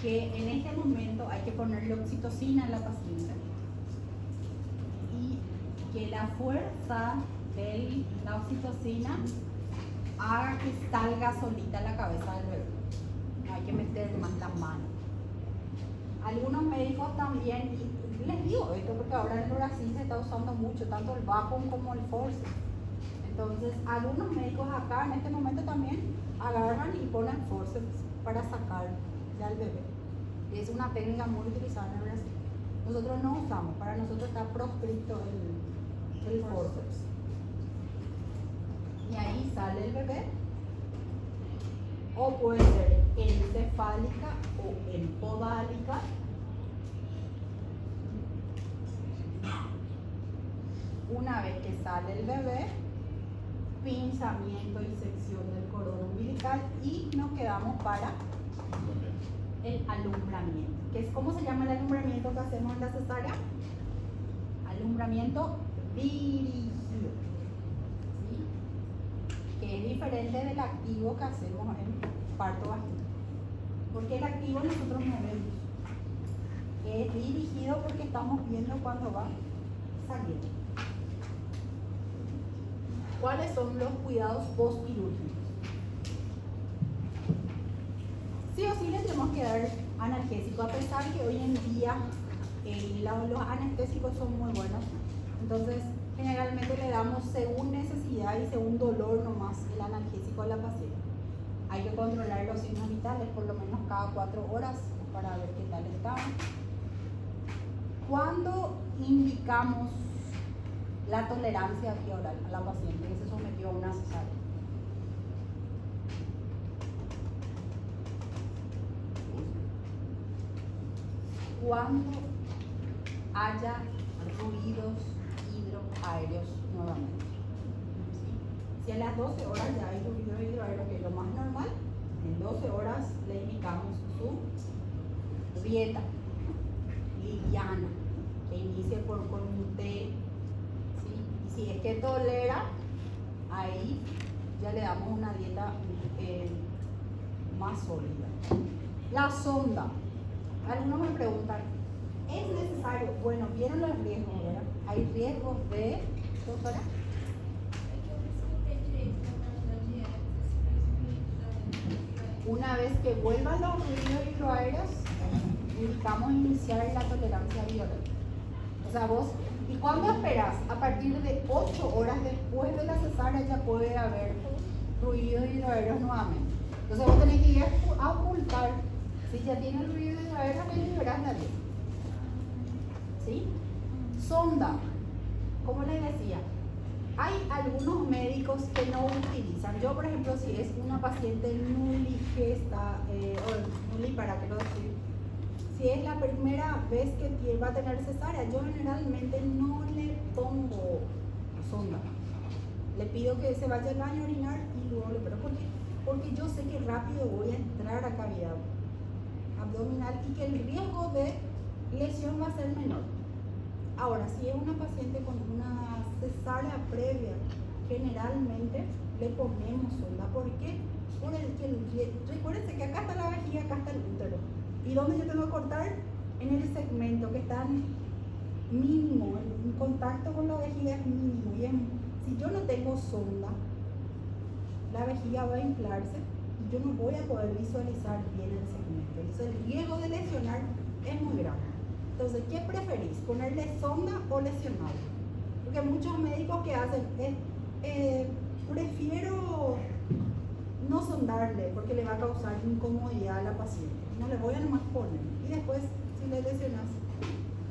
que en este momento hay que ponerle oxitocina a la paciente y que la fuerza de la oxitocina haga que salga solita la cabeza del bebé. No hay que meter más las manos. Algunos médicos también, y les digo esto porque ahora el Lorazil se está usando mucho, tanto el vacuum como el forceps. Entonces, algunos médicos acá en este momento también agarran y ponen forceps para sacar al bebé. Y es una técnica muy utilizada en el Brasil. nosotros no usamos, para nosotros está proscrito el forceps. Y ahí sale el bebé, o puede ser encefálica o empodálica. Una vez que sale el bebé, pinzamiento y sección del cordón umbilical y nos quedamos para el alumbramiento. ¿Cómo se llama el alumbramiento que hacemos en la cesárea? Alumbramiento dirigido, ¿sí? Que es diferente del activo que hacemos en parto vaginal. Porque el activo nosotros no vemos. Es dirigido porque estamos viendo cuando va saliendo. ¿Cuáles son los cuidados postquirúrgicos? Sí o sí le tenemos que dar analgésico, a pesar que hoy en día los anestésicos son muy buenos. Entonces, generalmente le damos según necesidad y según dolor nomás el analgésico a la paciente. Hay que controlar los signos vitales por lo menos cada 4 horas para ver qué tal están. ¿Cuándo indicamos la tolerancia vía oral a la paciente que se sometió a una cesárea? Cuando haya ruidos hidroaéreos nuevamente. ¿Sí? Si a las 12 horas ya hay ruido hidroaéreo, que es lo más normal, en 12 horas le indicamos su dieta liviana, que inicie con un té. ¿Sí? Y si es que tolera, ahí ya le damos una dieta más sólida. La sonda. Algunos me preguntan, ¿es necesario? Bueno, vieron los riesgos, ¿verdad? Hay riesgos de, doctora. Una vez que vuelvan los ruidos hidroaéreos, indicamos iniciar la tolerancia biológica. O sea, vos, ¿y cuándo esperas? A partir de 8 horas después de la cesárea ya puede haber ruidos hidroaéreos nuevamente. Entonces vos tenés que ir a ocultar. Si ya tiene el ruido hidroaéreo, le liberas la ley. ¿Sí? Sonda. Como les decía, hay algunos médicos que no utilizan. Yo, por ejemplo, si es una paciente nuligesta, o nulípara, quiero decir, si es la primera vez que va a tener cesárea, yo generalmente no le pongo sonda. Le pido que se vaya al baño a orinar y luego le pero ¿por qué? Porque yo sé que rápido voy a entrar a cavidad abdominal y que el riesgo de lesión va a ser menor. Ahora, si es una paciente con una cesárea previa, generalmente le ponemos sonda. ¿Por qué? Recuérdense que acá está la vejiga, acá está el útero. ¿Y dónde yo tengo que cortar? En el segmento que está mínimo, el contacto con la vejiga es mínimo. Y si yo no tengo sonda, la vejiga va a inflarse y yo no voy a poder visualizar bien el segmento. Entonces el riesgo de lesionar es muy grande. Entonces, ¿qué preferís? ¿Ponerle sonda o lesionarlo? Porque muchos médicos que hacen prefiero no sondarle porque le va a causar incomodidad a la paciente. No le voy a nomás poner. Y después, si le lesionas,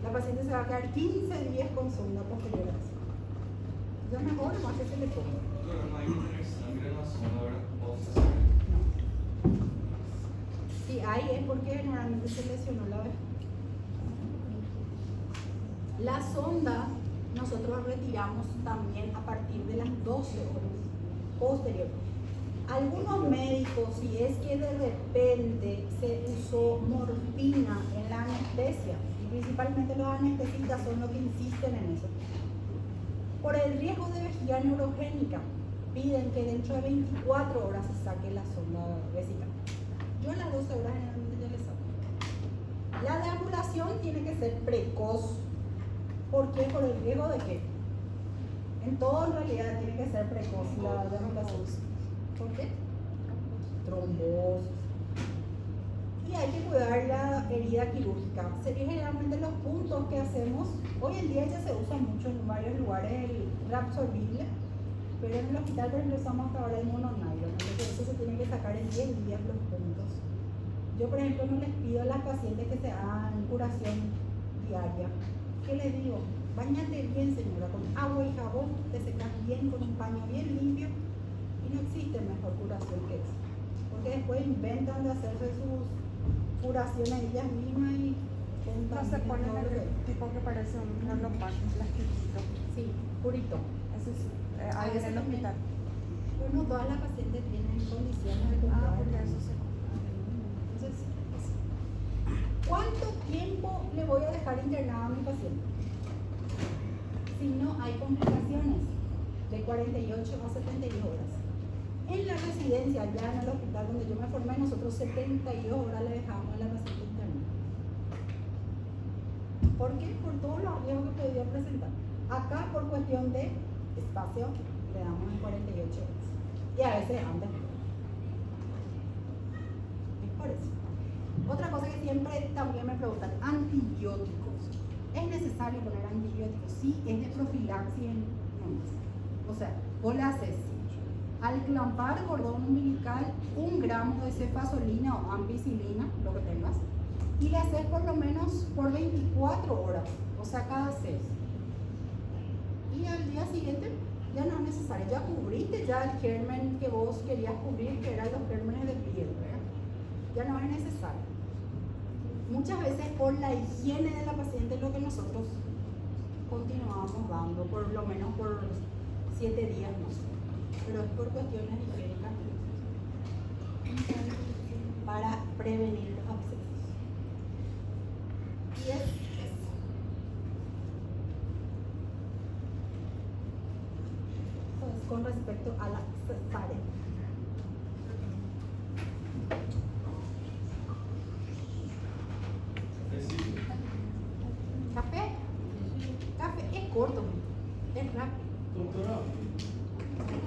la paciente se va a quedar 15 días con sonda posterior a eso. Ya mejor nomás que se le ponga. No hay que poner sangre en la sonda, ¿verdad? No. Si hay es porque normalmente se lesionó la vez. La sonda nosotros retiramos también a partir de las 12 horas posterior. Algunos médicos, si es que de repente se usó morfina en la anestesia, y principalmente los anestesistas son los que insisten en eso, por el riesgo de vejiga neurogénica, piden que dentro de 24 horas se saque la sonda vesical. Yo en las 12 horas generalmente ya le saco. La deambulación tiene que ser precoz. ¿Por qué? Por el riesgo de que en todo en realidad tiene que ser precoz la deambulación. ¿Por qué? Trombosis. Y hay que cuidar la herida quirúrgica. Serían generalmente los puntos que hacemos. Hoy en día ya se usa mucho en varios lugares el reabsorbible, pero en el hospital, por ejemplo, usamos hasta ahora el mononylon. Entonces eso se tiene que sacar en 10 días los puntos. Yo, por ejemplo, no les pido a las pacientes que se hagan curación diaria. ¿Qué le digo? Bañate bien, señora, con agua y jabón, te secas bien con un paño bien limpio y no existe mejor curación que eso. Porque después inventan de hacerse sus curaciones ellas mismas y No se pone en el tipo que parece un reloján, plastiquito. Sí, purito. Eso es ahí en el hospital. Bueno, todas las pacientes tienen condiciones de comprar. Porque eso se Entonces, ¿cuánto tiempo le voy a dejar internado a mi paciente? Si no hay complicaciones, de 48 a 72 horas. En la residencia, ya en el hospital donde yo me formé, nosotros 72 horas le dejamos a la paciente internada. ¿Por qué? Por todos los riesgos que podía presentar. Acá, por cuestión de espacio, le damos en 48 horas. Y a veces antes. Es por eso. Otra cosa que siempre también me preguntan, antibióticos. ¿Es necesario poner antibióticos? Sí, es de profilaxis en niños. O sea, vos le haces al clampar cordón umbilical 1 gramo de cefazolina o ampicilina, lo que tengas, y le haces por lo menos por 24 horas, o sea, cada 6. Y al día siguiente ya no es necesario, ya cubriste ya el germen que vos querías cubrir, que eran los gérmenes de piel, ¿verdad? Ya no es necesario. Muchas veces por la higiene de la paciente es lo que nosotros continuamos dando, por lo menos por 7 días más. Pero es por cuestiones higiénicas para prevenir los abscesos. Y es eso. Entonces, con respecto a la cesárea. ¿Café? Café es corto, es rápido. Doctora,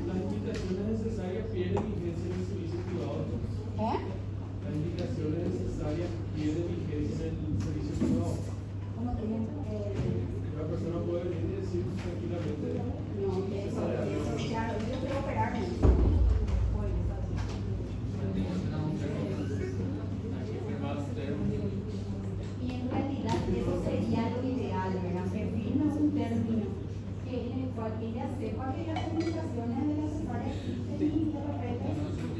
las indicaciones necesarias pierden vigencia en el servicio privado. ¿Eh? Las indicaciones necesarias pierden vigencia en el servicio privado. ¿Cómo tienen? Una persona puede venir y decir tranquilamente. No, eso, claro, yo quiero operarme. Y en realidad eso sería lo ideal, ¿verdad? Perfil no es un término que en el cual ella sepa que las comunicaciones de la cesárea existen y de repente,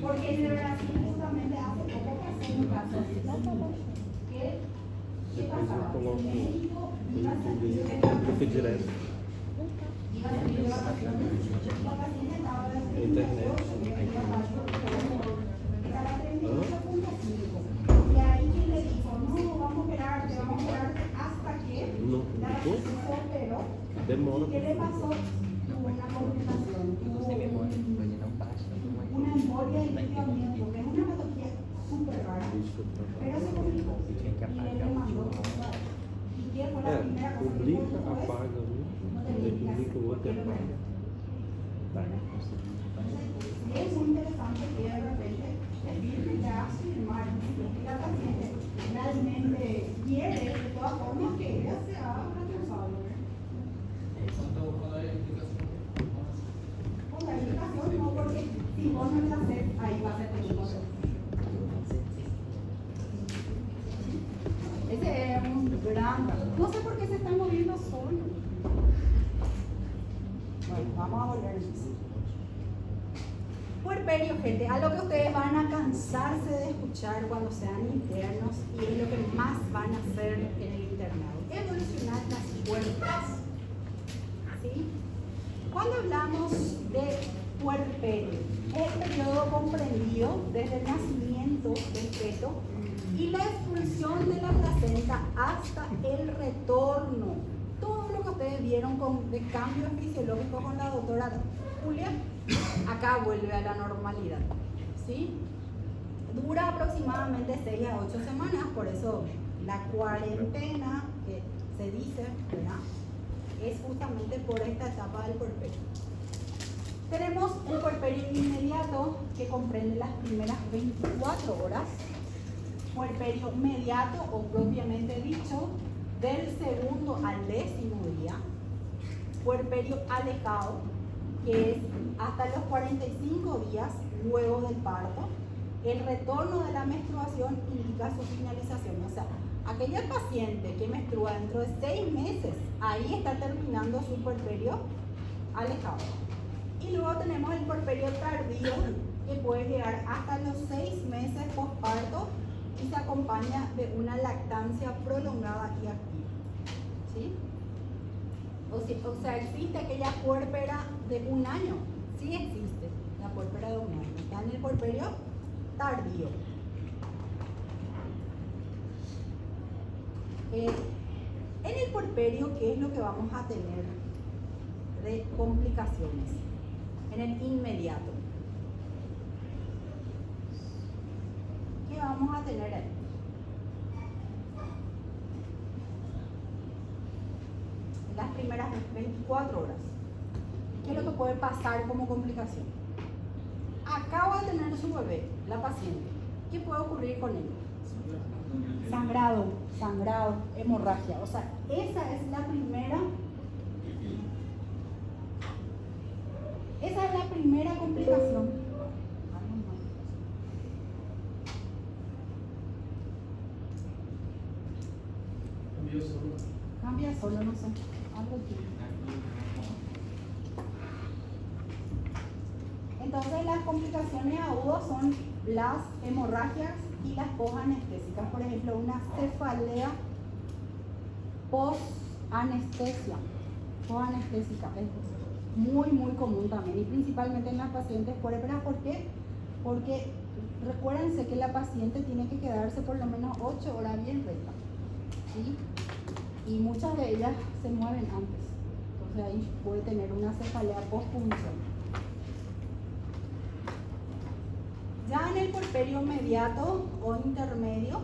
porque en Brasil justamente hace poco pasó un caso ¿qué pasaba? El médico iba a salir de vacaciones, la paciente estaba de era la 38.5. Y ahí quien le dijo, no, vamos a operarte hasta que la paciente se operó. ¿Y qué le pasó? Tuvo una complicación, tuvo una embolia de líquido amniótico, que es una patología súper rara, pero se complicó y le mandó. ¿Y qué fue la primera cosa que Publica, hizo después? apaga, No tenía que hacer, publica o outro porque lo apaga. es muy interesante que de repente el virus ya afirmar que la paciente realmente quiere de todas formas que ella sea responsable. Con la indicación no, porque si vos no la haces, ahí va a ser tu cosa. Ese es un gran... No sé por qué se está moviendo solo. Bueno, vamos a volver. Puerperio, gente, a lo que ustedes van a cansarse de escuchar cuando sean internos y es lo que más van a hacer en el internado. Evolucionar las puertas. ¿Sí? Cuando hablamos de puerperio, es el periodo comprendido desde el nacimiento del feto y la expulsión de la placenta hasta el retorno. Todo lo que ustedes vieron de cambios fisiológicos con la doctora Julia, acá vuelve a la normalidad, ¿sí? Dura aproximadamente 6 a 8 semanas, por eso la cuarentena que se dice, ¿verdad? Es justamente por esta etapa del puerperio. Tenemos un puerperio inmediato que comprende las primeras 24 horas, puerperio mediato o propiamente dicho del segundo al 10º día, puerperio alejado, que es hasta los 45 días luego del parto. El retorno de la menstruación indica su finalización, o sea, Aquella paciente que menstrua dentro de 6 meses, ahí está terminando su puerperio alejado. Y luego tenemos el puerperio tardío, que puede llegar hasta los 6 meses posparto y se acompaña de una lactancia prolongada y activa. ¿Sí? O sea, existe aquella puérpera de 1 año. Sí existe la puérpera de 1 año. Está en el puerperio tardío. En el puerperio, ¿qué es lo que vamos a tener de complicaciones? En el inmediato, ¿qué vamos a tener ahí? Las primeras 24 horas. ¿Qué es lo que puede pasar como complicación? Acaba de tener su bebé, la paciente. ¿Qué puede ocurrir con él? Sangrado, hemorragia. O sea, esa es la primera complicación. Cambia solo, no sé. Algo aquí. Entonces las complicaciones agudas son las hemorragias y las posanestésicas. Por ejemplo, una cefalea posanestésica es muy común también, y principalmente en las pacientes puérperas. ¿Por qué? Porque recuérdense que la paciente tiene que quedarse por lo menos 8 horas bien recta, ¿sí? Y muchas de ellas se mueven antes, entonces ahí puede tener una cefalea postpunción. Ya en el puerperio mediato o intermedio,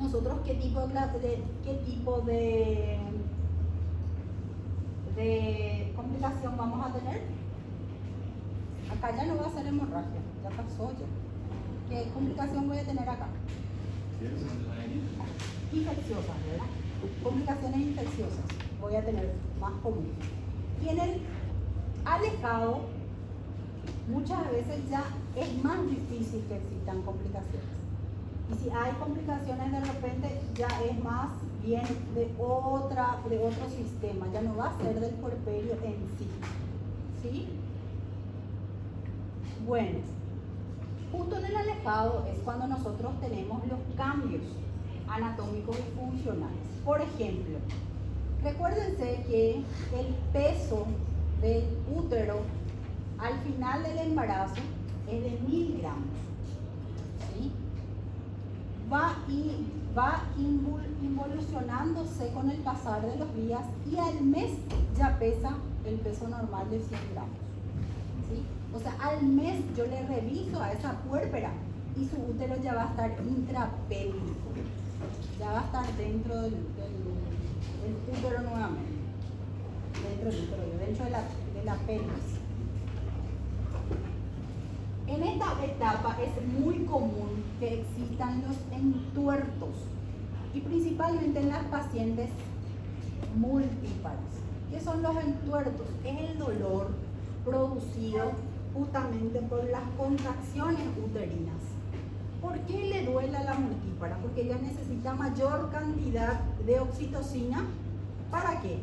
nosotros qué tipo de complicación vamos a tener. Acá ya no va a ser hemorragia, ya pasó ya. ¿Qué complicación voy a tener acá? Infecciosas, ¿verdad? Complicaciones infecciosas voy a tener más común. Y en el alejado, muchas veces ya es más difícil que existan complicaciones. Y si hay complicaciones, de repente ya es más bien de otro sistema, ya no va a ser del puerperio en sí. ¿Sí? Bueno, justo en el alejado es cuando nosotros tenemos los cambios anatómicos y funcionales. Por ejemplo, recuérdense que el peso del útero al final del embarazo es de 1000 gramos. ¿Sí? Va involucionándose con el pasar de los días y al mes ya pesa el peso normal de 100 gramos. ¿Sí? O sea, al mes yo le reviso a esa puérpera y su útero ya va a estar intrapélvico, ya va a estar dentro del útero nuevamente, dentro de la pelvis. En esta etapa es muy común que existan los entuertos, y principalmente en las pacientes multíparas. ¿Qué son los entuertos? Es el dolor producido justamente por las contracciones uterinas. ¿Por qué le duele a la multípara? Porque ella necesita mayor cantidad de oxitocina. ¿Para qué?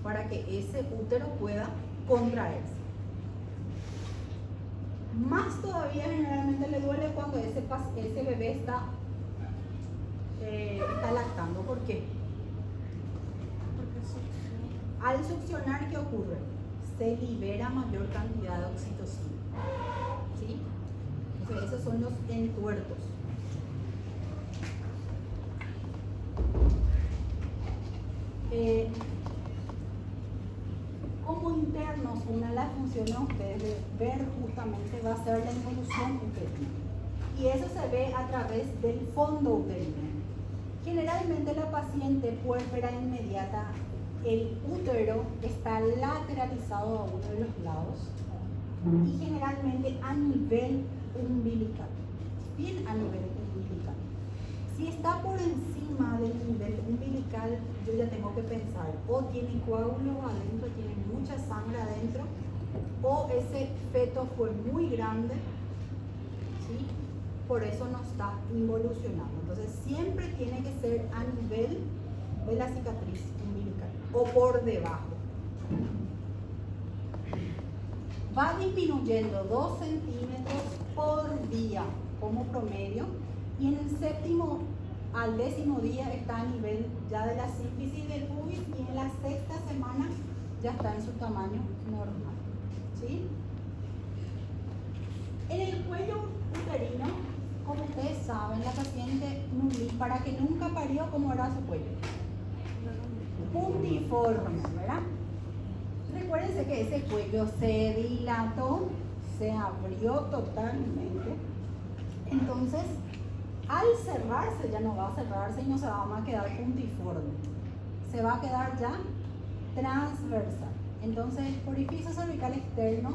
Para que ese útero pueda contraerse. Más todavía generalmente le duele cuando ese bebé está lactando. ¿Por qué? Al succionar, ¿qué ocurre? Se libera mayor cantidad de oxitocina. ¿Sí? Entonces, esos son los entuertos. Como internos, una de las funciones de ustedes de ver justamente va a ser la involución uterina. Y eso se ve a través del fondo uterino. Generalmente la paciente puérpera inmediata, el útero está lateralizado a uno de los lados y generalmente a nivel umbilical, bien a nivel umbilical. Si está por encima del nivel umbilical, yo ya tengo que pensar, o tiene coágulos adentro, tiene mucha sangre adentro, o ese feto fue muy grande, ¿sí? por eso no está involucionando. Entonces siempre tiene que ser a nivel de la cicatriz umbilical o por debajo. Va disminuyendo 2 centímetros por día como promedio, y en el 7º al 10º día está a nivel ya de la sínfisis del pubis, y en la 6ª semana ya está en su tamaño normal. ¿Sí? En el cuello uterino, como ustedes saben, la paciente nulípara que nunca parió, ¿cómo era su cuello? Puntiforme, ¿verdad? Recuérdense que ese cuello se dilató, se abrió totalmente. Entonces, al cerrarse, ya no va a cerrarse y no se va a quedar puntiforme. Se va a quedar ya transversal. Entonces, el orificio cervical externo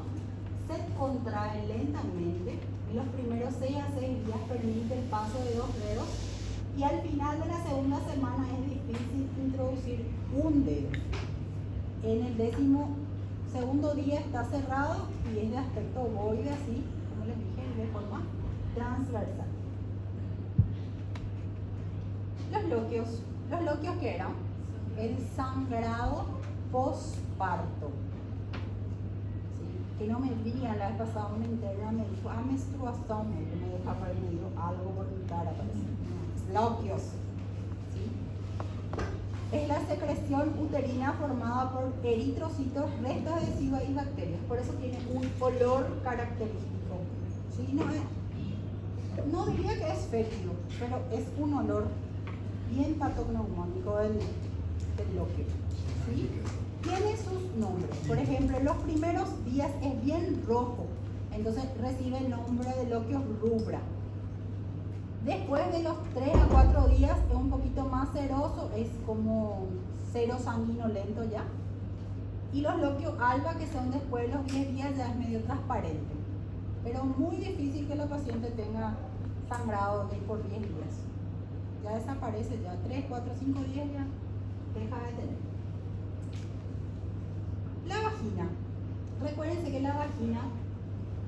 se contrae lentamente. En los primeros 6 a 6 días permite el paso de 2 dedos, y al final de la 2ª semana es difícil introducir un dedo. En el 12º día está cerrado y es de aspecto ovoide, así como les dije, de forma transversal. Los loquios que eran el sangrado postparto. ¿Sí? Que no me digan, la vez pasada una interna me dijo, menstruación, me deja para me dio algo por mi cara, parece. Loquios. Es la secreción uterina formada por eritrocitos, restos de residuos y bacterias. Por eso tiene un olor característico. ¿Sí? No diría que es fétido, pero es un olor bien patognomónico del loquio. ¿Sí? Tiene sus nombres. Por ejemplo, en los primeros días es bien rojo, entonces recibe el nombre de loquio rubra. Después de los 3 a 4 días es un poquito más ceroso, es como cero sanguinolento ya. Y los loquios alba, que son después de los 10 días, ya es medio transparente. Pero muy difícil que la paciente tenga sangrado por 10 días. Ya desaparece, ya 3, 4, 5 días ya deja de tener. La vagina. Recuérdense que la vagina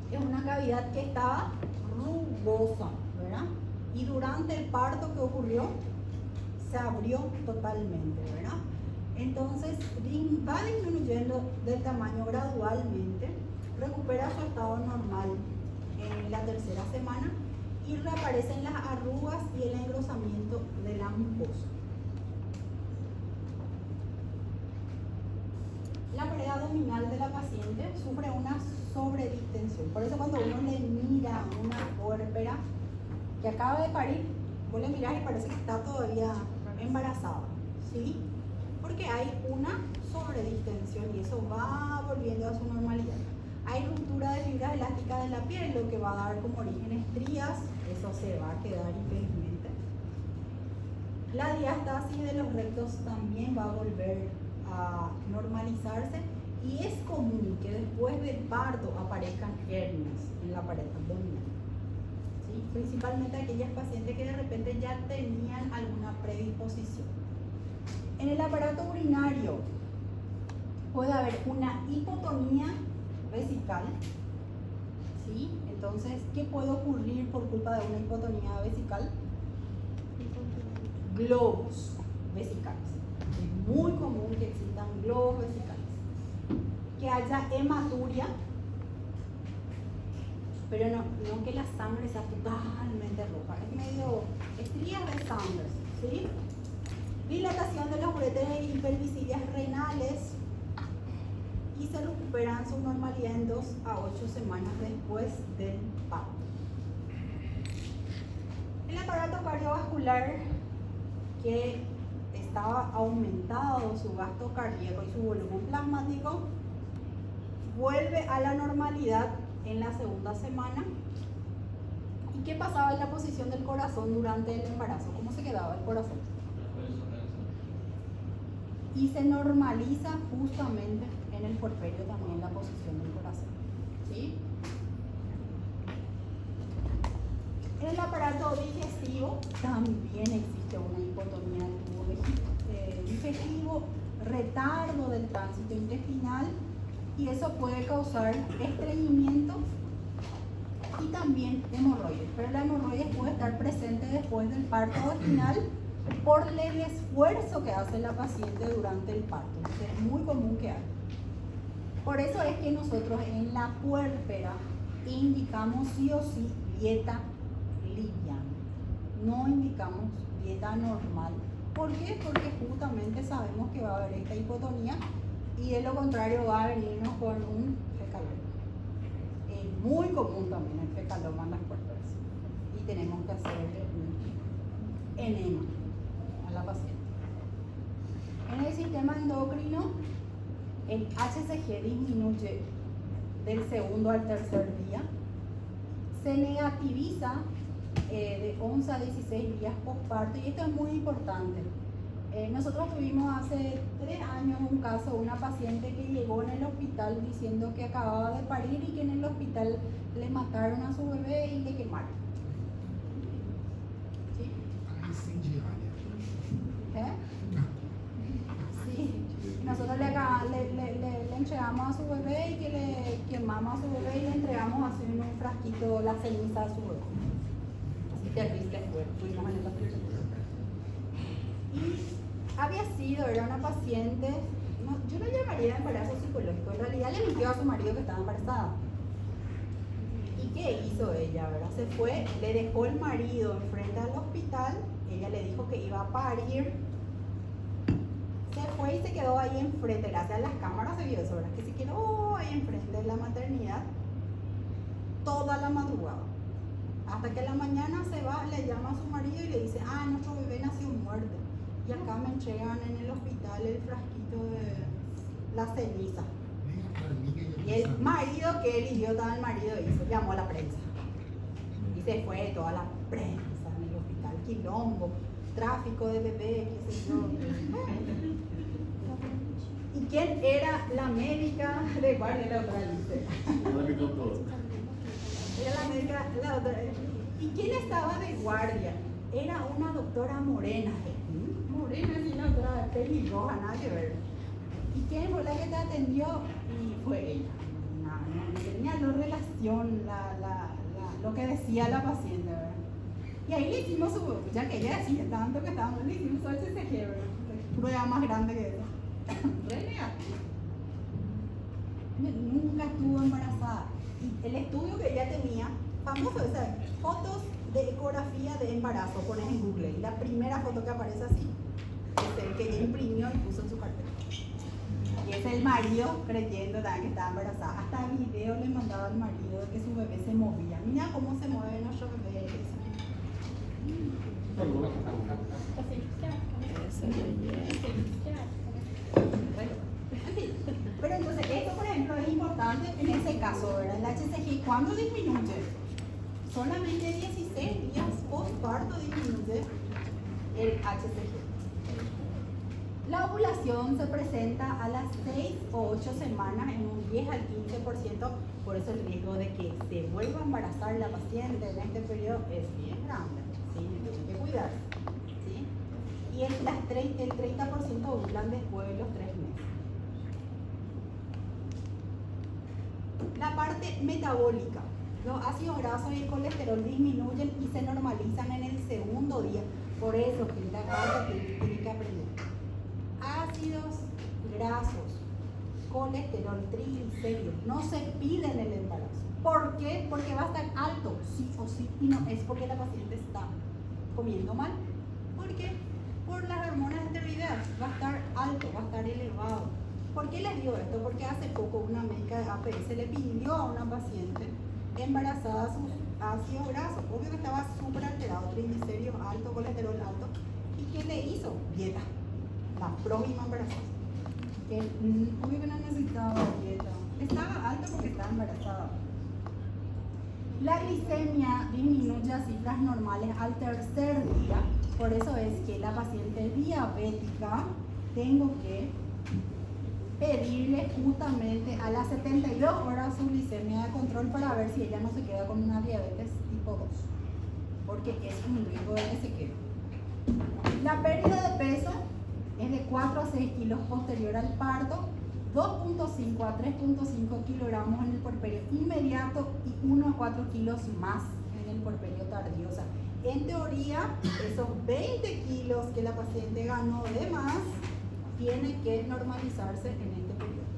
es una cavidad que estaba rugosa, ¿verdad? Y durante el parto que ocurrió, se abrió totalmente, ¿verdad? Entonces va disminuyendo de tamaño gradualmente, recupera su estado normal en la 3ª semana y reaparecen las arrugas y el engrosamiento de la mucosa. La pared abdominal de la paciente sufre una sobredistensión. Por eso cuando uno le mira a una puérpera que acaba de parir, vos le mirás y parece que está todavía embarazada, ¿sí? Porque hay una sobredistensión y eso va volviendo a su normalidad. Hay ruptura de fibras elásticas de la piel, lo que va a dar como origen estrías, eso se va a quedar infelizmente. La diástasis de los rectos también va a volver a normalizarse, y es común que después del parto aparezcan hernias en la pared abdominal. ¿Sí? Principalmente aquellas pacientes que de repente ya tenían alguna predisposición. En el aparato urinario puede haber una hipotonía vesical. ¿Sí? Entonces, ¿qué puede ocurrir por culpa de una hipotonía vesical? Globos vesicales. Es muy común que existan globos vesicales. Que haya hematuria, pero no que la sangre sea totalmente roja, es medio estrías de sangre, ¿sí? Dilatación de los uréteres y pelvicilias renales, y se recuperan su normalidad en 2 a 8 semanas después del parto. El aparato cardiovascular, que estaba aumentado su gasto cardíaco y su volumen plasmático, vuelve a la normalidad en la 2ª semana. ¿Y qué pasaba en la posición del corazón durante el embarazo? ¿Cómo se quedaba el corazón? Y se normaliza justamente en el puerperio también la posición del corazón. ¿Sí? En el aparato digestivo también existe una hipotonía del tubo digestivo, retardo del tránsito intestinal, y eso puede causar estreñimiento y también hemorroides, pero la hemorroides puede estar presente después del parto vaginal por el esfuerzo que hace la paciente durante el parto. Entonces, es muy común que haya. Por eso es que nosotros en la puérpera indicamos sí o sí dieta liviana, no indicamos dieta normal. ¿Por qué? Porque justamente sabemos que va a haber esta hipotonía y de lo contrario va a venirnos con un fecaloma. Es muy común también el fecaloma en las puérperas y tenemos que hacerle un enema a la paciente. En el sistema endocrino, el HCG disminuye del segundo al tercer día, se negativiza de 11 a 16 días postparto, y esto es muy importante. Nosotros tuvimos hace 3 años un caso, una paciente que llegó en el hospital diciendo que acababa de parir y que en el hospital le mataron a su bebé y le quemaron. ¿Sí? ¿Eh? Sí. Nosotros le entregamos a su bebé y que le quemamos a su bebé y le entregamos así en un frasquito la ceniza a su bebé. Así terrible fue, fuimos en el hospital. Y había sido, era una paciente, no, yo la llamaría de embarazo psicológico, en realidad le mintió a su marido que estaba embarazada. ¿Y qué hizo ella, verdad? Se fue, le dejó el marido enfrente al hospital, ella le dijo que iba a parir. Se fue y se quedó ahí enfrente, gracias a las cámaras se vio eso, ¿verdad? Que se quedó ahí enfrente de la maternidad toda la madrugada. Hasta que a la mañana se va, le llama a su marido y le dice, nuestro bebé nació muerto. Y acá me entregan en el hospital el frasquito de la ceniza. Y el marido, que el idiota del marido hizo, llamó a la prensa. Y se fue toda la prensa en el hospital, quilombo, tráfico de bebé, qué sé yo. ¿Y quién era la médica de guardia? La otra dice. Era la médica, la otra. ¿Y quién estaba de guardia? Era una doctora morena. Morena, sí, la otra pelirroja, nada que ver. ¿Y quién fue la que te atendió? Y fue ella. No tenía no relación lo que decía la paciente, ¿verdad? Y ahí le hicimos su, ya que ella decía tanto que estábamos, le hicimos su HCG, ¿verdad? Prueba más grande que eso. Re negativo. Nunca estuvo embarazada. Y el estudio que ella tenía, famoso, o sea, fotos de ecografía de embarazo, pones en Google, y la primera foto que aparece así, es el que ella imprimió y puso en su carpeta. Y es el marido creyendo también que estaba embarazada. Hasta video le mandaba al marido de que su bebé se movía. Mira cómo se mueve nuestro bebé. Pero entonces esto, por ejemplo, es importante en ese caso, ¿verdad? El HCG, ¿cuándo disminuye? Solamente 16 días postparto disminuye el HCG. La ovulación se presenta a las 6 o 8 semanas en un 10 al 15%, por eso el riesgo de que se vuelva a embarazar la paciente en este periodo es bien grande, ¿sí? Tienen que cuidarse, ¿sí? Y el 30% ovulan después de los 3 meses. La parte metabólica. Los ácidos grasos y el colesterol disminuyen y se normalizan en el segundo día. Por eso, quinta carta tiene que aprender. Ácidos grasos, colesterol, triglicéridos, no se piden en el embarazo. ¿Por qué? Porque va a estar alto, sí o sí, y no es porque la paciente está comiendo mal. ¿Por qué? Por las hormonas esteroideas, va a estar alto, va a estar elevado. ¿Por qué les digo esto? Porque hace poco una médica de APS le pidió a una paciente embarazada sus ácidos grasos, obvio que estaba súper alterado, triglicéridos alto, colesterol alto, y ¿qué le hizo? Dieta, la próxima embarazada, que obvio que no necesitaba dieta, estaba alto porque estaba embarazada. La glicemia disminuye a cifras normales al tercer día, por eso es que la paciente diabética tengo que pedirle justamente a las 72 horas su glicemia de control para ver si ella no se queda con una diabetes tipo 2, porque es un riesgo de que se quede. La pérdida de peso es de 4 a 6 kilos posterior al parto 2.5 a 3.5 kilogramos en el puerperio inmediato y 1 a 4 kilos más en el puerperio tardío. O sea, en teoría, esos 20 kilos que la paciente ganó de más tiene que normalizarse en este periodo.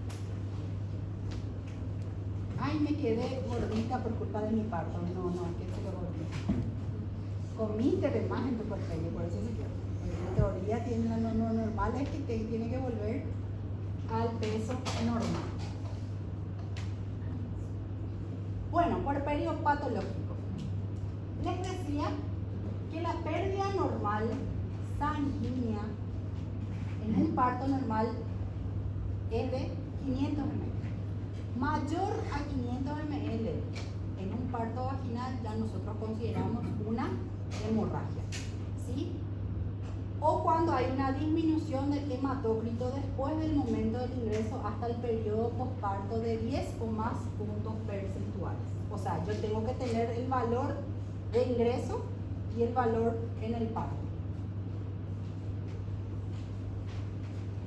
Ay, me quedé gordita por culpa de mi parto. No, es que se lo gordita. Comiste de más en tu puerperio, por eso se quedó. En teoría, lo normal es que tiene que volver al peso normal. Bueno, puerperio patológico. Les decía que la pérdida normal sanguínea en un parto normal es de 500 ml. Mayor a 500 ml en un parto vaginal ya nosotros consideramos una hemorragia, ¿sí? O cuando hay una disminución del hematócrito después del momento del ingreso hasta el periodo posparto de 10 o más puntos percentuales. O sea, yo tengo que tener el valor de ingreso y el valor en el parto.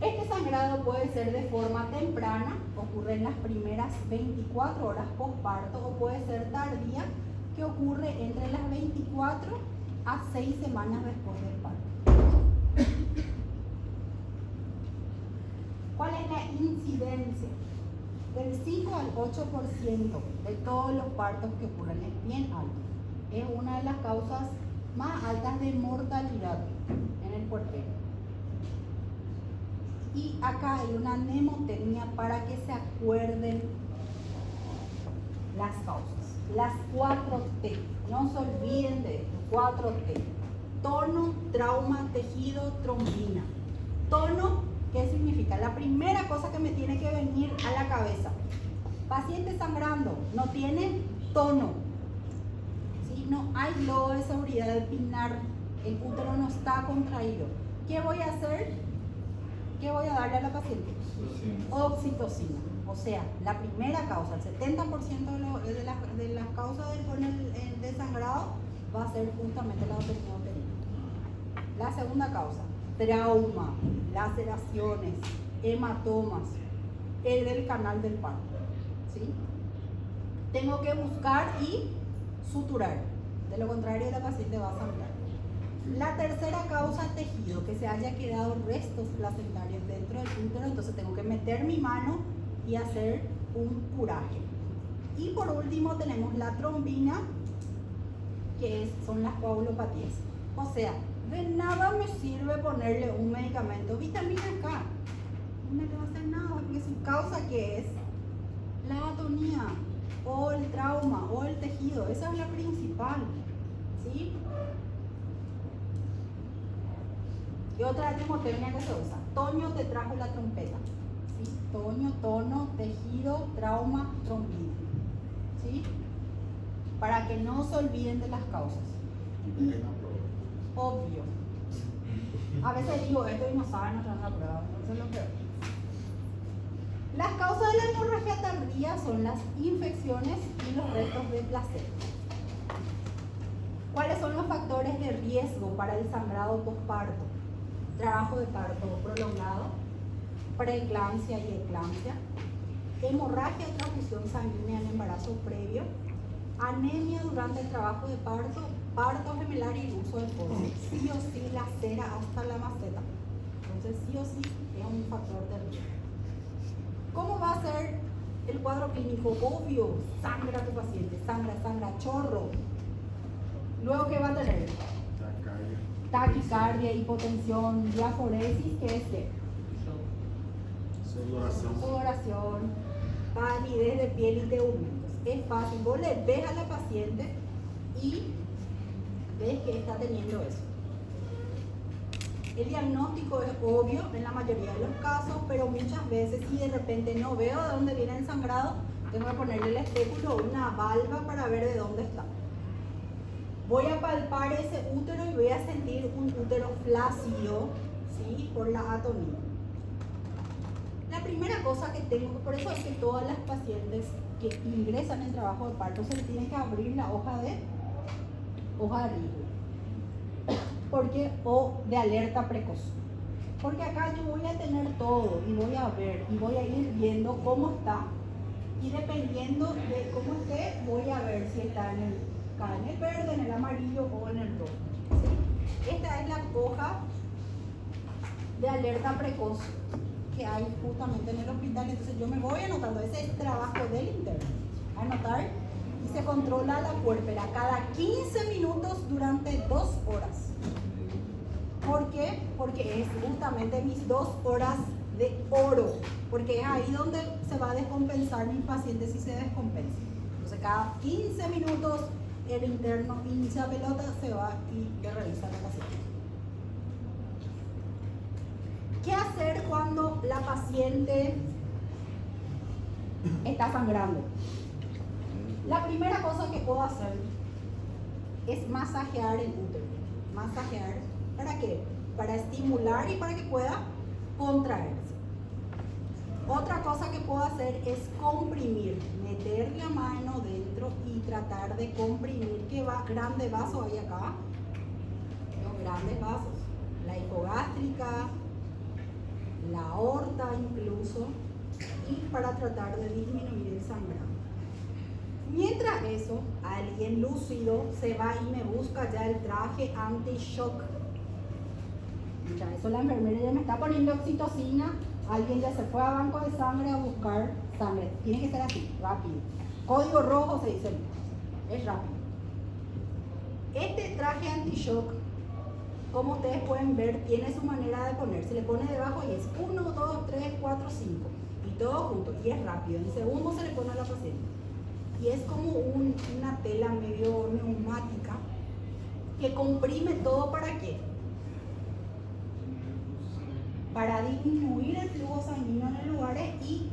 Este sangrado puede ser de forma temprana, ocurre en las primeras 24 horas posparto, o puede ser tardía, que ocurre entre las 24 a 6 semanas después del parto. ¿Cuál es la incidencia? Del 5 al 8% de todos los partos que ocurren, es bien alto. Es una de las causas más altas de mortalidad en el puerperio. Y acá hay una mnemotecnia para que se acuerden las causas. Las 4T, no se olviden de esto, 4T. Tono, trauma, tejido, trombina. Tono, ¿qué significa? La primera cosa que me tiene que venir a la cabeza. Paciente sangrando, no tiene tono. ¿Sí? No hay globo de seguridad del pinar. El útero no está contraído. ¿Qué voy a hacer? ¿Qué voy a darle a la paciente? Oxitocina. O sea, la primera causa, el 70% de las causas del sangrado va a ser justamente la obtención uterina. La segunda causa, trauma, laceraciones, hematomas, el del canal del parto. ¿Sí? Tengo que buscar y suturar. De lo contrario, la paciente va a sangrar. La tercera causa, tejido, que se haya quedado restos placentarios dentro del útero, entonces tengo que meter mi mano y hacer un curaje. Y por último tenemos la trombina, que son las coagulopatías. O sea, de nada me sirve ponerle un medicamento, vitamina K. No le va a hacer nada, porque su causa que es la atonía, o el trauma, o el tejido, esa es la principal. ¿Sí? Y otra mnemotecnia que se usa, Toño te trajo la trompeta. ¿Sí? Toño, tono, tejido, trauma, trombina. ¿Sí? Para que no se olviden de las causas. Obvio. A veces digo esto y no saben, no traen la prueba. Eso es lo peor. Las causas de la hemorragia tardía son las infecciones y los restos de placenta. ¿Cuáles son los factores de riesgo para el sangrado posparto? Trabajo de parto prolongado, preeclampsia y eclampsia, hemorragia o transfusión sanguínea en embarazo previo, anemia durante el trabajo de parto, parto gemelar y el uso de fórmula. Sí o sí la cera hasta la maceta. Entonces sí o sí es un factor de riesgo. ¿Cómo va a ser el cuadro clínico? Obvio, sangra tu paciente, sangra, chorro. Luego, ¿qué va a tener? Taquicardia, hipotensión, diaforesis, ¿qué es qué? Sudoración, palidez de piel y tegumentos. Es fácil, vos le ves a la paciente y ves que está teniendo eso. El diagnóstico es obvio en la mayoría de los casos, pero muchas veces si de repente no veo de dónde viene el sangrado, tengo que ponerle el espéculo o una valva para ver de dónde está. Voy a palpar ese útero y voy a sentir un útero flácido, ¿sí? Por la atonía. La primera cosa que tengo, por eso es que todas las pacientes que ingresan en trabajo de parto se les tiene que abrir la hoja de riesgo. Porque, o de alerta precoz. Porque acá yo voy a tener todo y voy a ver y voy a ir viendo cómo está. Y dependiendo de cómo esté, voy a ver si está en el verde, en el amarillo o en el rojo. ¿Sí? Esta es la hoja de alerta precoz que hay justamente en el hospital. Entonces yo me voy anotando. Ese es el trabajo del interno. Anotar y se controla la puérpera cada 15 minutos durante 2 horas. ¿Por qué? Porque es justamente mis 2 horas de oro, porque es ahí donde se va a descompensar mis pacientes si se descompensan. Entonces cada 15 minutos el interno inicia pelota, se va y le revisa la paciente. ¿Qué hacer cuando la paciente está sangrando? La primera cosa que puedo hacer es masajear el útero. Masajear, ¿para qué? Para estimular y para que pueda contraerse. Otra cosa que puedo hacer es comprimir, meter la mano dentro y tratar de comprimir. ¿Qué grande vaso hay acá? Los grandes vasos, la hipogástrica, la aorta incluso, y para tratar de disminuir el sangrado. Mientras eso, alguien lúcido se va y me busca ya el traje anti-shock. Ya eso la enfermera ya me está poniendo oxitocina, alguien ya se fue a banco de sangre a buscar sangre. Tiene que ser así, rápido. Código rojo se dice, es rápido. Este traje anti-shock, como ustedes pueden ver, tiene su manera de poner. Se le pone debajo y es 1, 2, 3, 4, 5. Y todo junto, y es rápido. En segundos se le pone a la paciente. Y es como una tela medio neumática que comprime todo. ¿Para qué? Para disminuir el flujo sanguíneo en los lugares y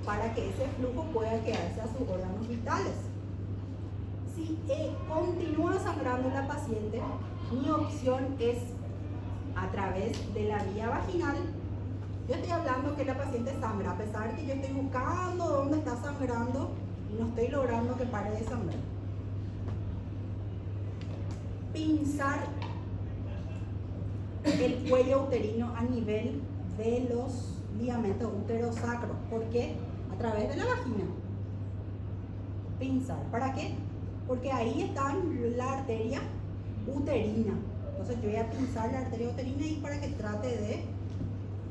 para que ese flujo pueda quedarse a sus órganos vitales. Si continúa sangrando la paciente, mi opción es a través de la vía vaginal. Yo estoy hablando que la paciente sangra, a pesar que yo estoy buscando dónde está sangrando y no estoy logrando que pare de sangrar. Pinzar el cuello uterino a nivel de los ligamentos uterosacros. ¿Por qué? A través de la vagina. Pinzar. ¿Para qué? Porque ahí está la arteria uterina. Entonces yo voy a pinzar la arteria uterina y para que trate de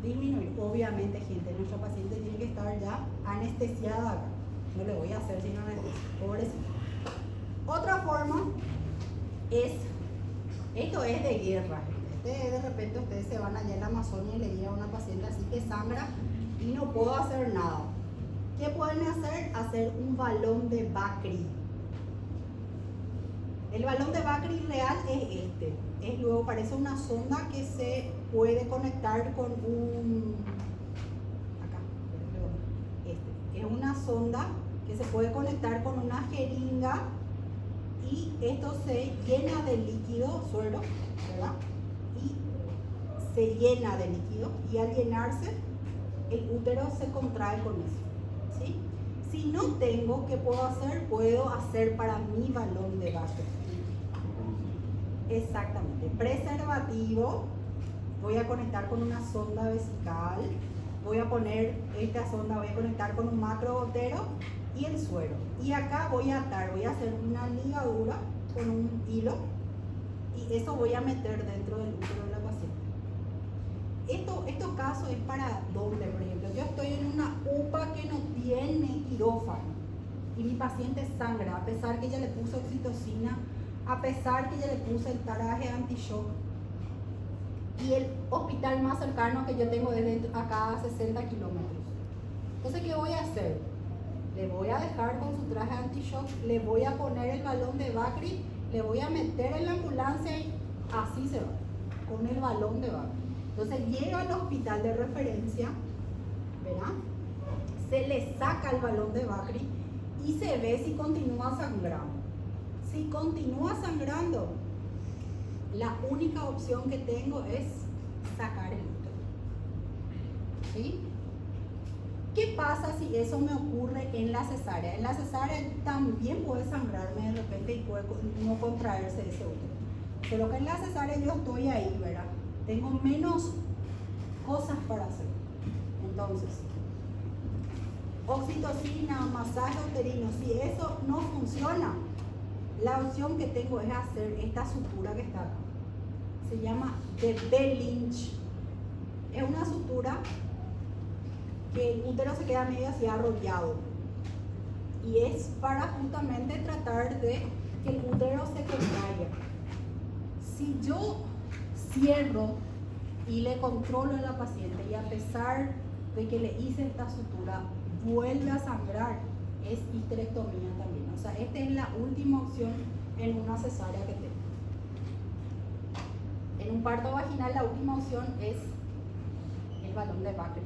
disminuir. Obviamente, gente, nuestra paciente tiene que estar ya anestesiada acá. No le voy a hacer sino anestesia. Pobrecita. Otra forma es, esto es de guerra. De repente ustedes se van allá en la Amazonia y le llega a una paciente así que sangra y no puedo hacer nada. ¿Qué pueden hacer? Hacer un balón de Bakri. El balón de Bakri real es este. Es luego, parece una sonda que se puede conectar con un... Acá, este. Es una sonda que se puede conectar con una jeringa y esto se llena de líquido, suero, ¿verdad? Y se llena de líquido y al llenarse el útero se contrae con eso, ¿sí? Si no tengo, ¿qué puedo hacer? Puedo hacer para mi balón de Bakri. Exactamente. Preservativo. Voy a conectar con una sonda vesical. Voy a poner esta sonda, voy a conectar con un macrogotero y el suero. Y acá voy a atar, voy a hacer una ligadura con un hilo y eso voy a meter dentro del útero de la paciente. Estos casos es para donde, por ejemplo, yo estoy en una UPA que no tiene quirófano y mi paciente sangra, a pesar que ella le puso oxitocina, a pesar que ella le puse el traje anti-shock. Y el hospital más cercano que yo tengo desde acá a 60 kilómetros. Entonces, ¿qué voy a hacer? Le voy a dejar con su traje anti-shock, le voy a poner el balón de Bakri, le voy a meter en la ambulancia y así se va, con el balón de Bakri. Entonces llega al hospital de referencia, ¿verdad? Se le saca el balón de Bakri y se ve si continúa sangrando. Si continúa sangrando, la única opción que tengo es sacar el útero. ¿Sí? ¿Qué pasa si eso me ocurre en la cesárea? En la cesárea también puede sangrarme de repente y puede no contraerse ese útero. Pero que en la cesárea yo estoy ahí, ¿verdad? tengo menos cosas para hacer. Entonces, oxitocina, masaje uterino, si eso no funciona, la opción que tengo es hacer esta sutura que está acá. Se llama de Lynch. Es una sutura que el útero se queda medio así arrollado. Y es para justamente tratar de que el útero se contraiga. Si yo cierro y le controlo a la paciente y a pesar de que le hice esta sutura vuelve a sangrar, es histerectomía también. O sea, esta es la última opción en una cesárea que tengo. En un parto vaginal la última opción es el balón de Bacre.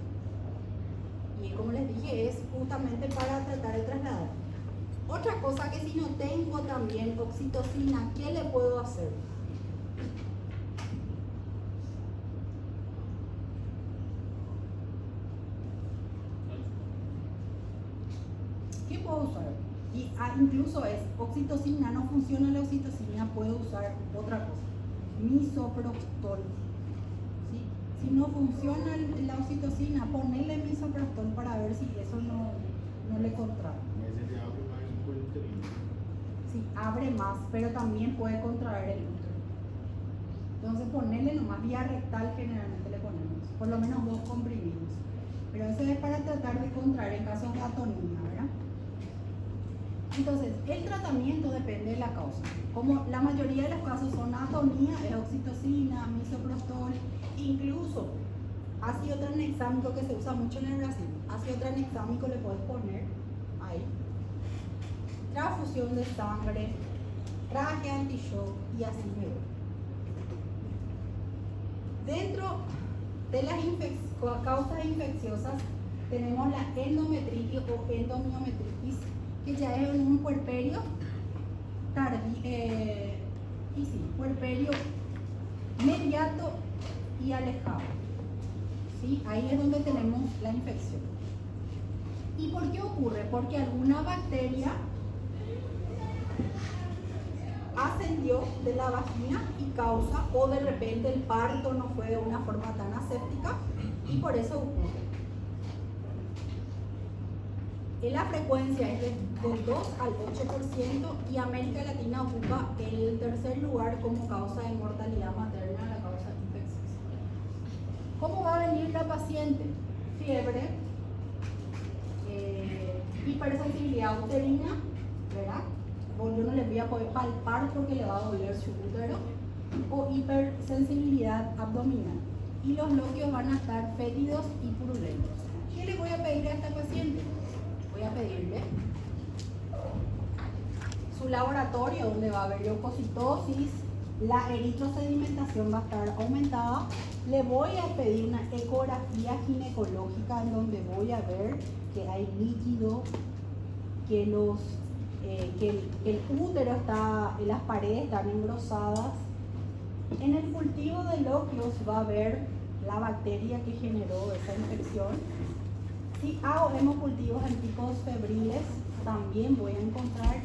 Y como les dije, es justamente para tratar de trasladar. Otra cosa que si no tengo también oxitocina, ¿qué le puedo hacer? ¿Qué puedo usar? Y incluso es oxitocina, no funciona la oxitocina, puedo usar otra cosa, misoprostol. ¿Sí? Si no funciona la oxitocina, ponerle misoprostol para ver si eso no le contrae. Sí, abre más, pero también puede contraer el útero. Entonces ponerle nomás vía rectal, generalmente le ponemos, por lo menos 2 comprimidos. Pero eso es para tratar de contraer en casos de atonía, ¿verdad? Entonces, el tratamiento depende de la causa. Como la mayoría de los casos son atonía, es oxitocina, misoprostol, incluso ácido tranexámico que se usa mucho en el Brasil. Ácido tranexámico le puedes poner ahí. Transfusión de sangre, traje anti-shock y así me voy. Dentro de las causas infecciosas tenemos la endometritis o endomiometritis, que ya es un puerperio puerperio inmediato y alejado. ¿Sí? Ahí es donde tenemos la infección. ¿Y por qué ocurre? Porque alguna bacteria ascendió de la vagina y causa, o de repente el parto no fue de una forma tan aséptica y por eso ocurre. La frecuencia es del 2 al 8% y América Latina ocupa el tercer lugar como causa de mortalidad materna, la causa infecciosa. ¿Cómo va a venir la paciente? Fiebre, hipersensibilidad uterina, ¿verdad? O yo no le voy a poder palpar porque le va a doler su útero, o hipersensibilidad abdominal. Y los loquios van a estar fétidos y purulentos. ¿Qué le voy a pedir a esta paciente? Voy a pedirle su laboratorio donde va a haber leucocitosis, la eritrosedimentación va a estar aumentada. Le voy a pedir una ecografía ginecológica en donde voy a ver que hay líquido, que el útero está, las paredes están engrosadas. En el cultivo de loquios va a haber la bacteria que generó esa infección. Si hago hemocultivos en picos febriles, también voy a encontrar,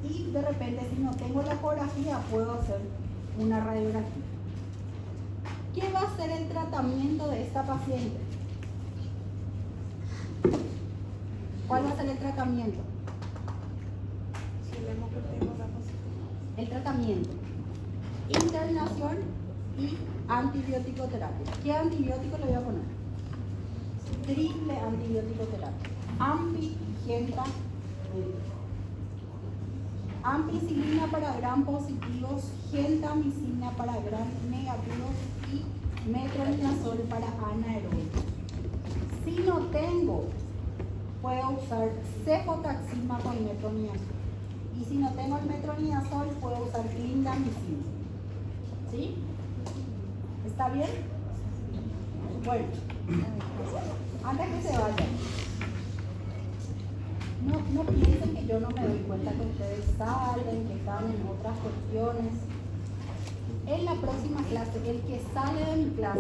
y de repente si no tengo la ecografía puedo hacer una radiografía. ¿Qué va a ser el tratamiento de esta paciente? ¿Cuál va a ser el tratamiento? Si le hemos perdido la posición. El tratamiento: internación y antibiótico terapia. ¿Qué antibiótico le voy a poner? Triple antibiótico terapia. Genta, ampicilina para gram positivos, gentamicina para gram negativos y metronidazol para anaeróbicos. Si no tengo, puedo usar cefotaxima con metronidazol. Y si no tengo el metronidazol, puedo usar clindamicina. ¿Sí? ¿Está bien? Bueno, antes que se vayan, no piensen que yo no me doy cuenta que ustedes salen, que están en otras cuestiones. En la próxima clase, el que sale de mi clase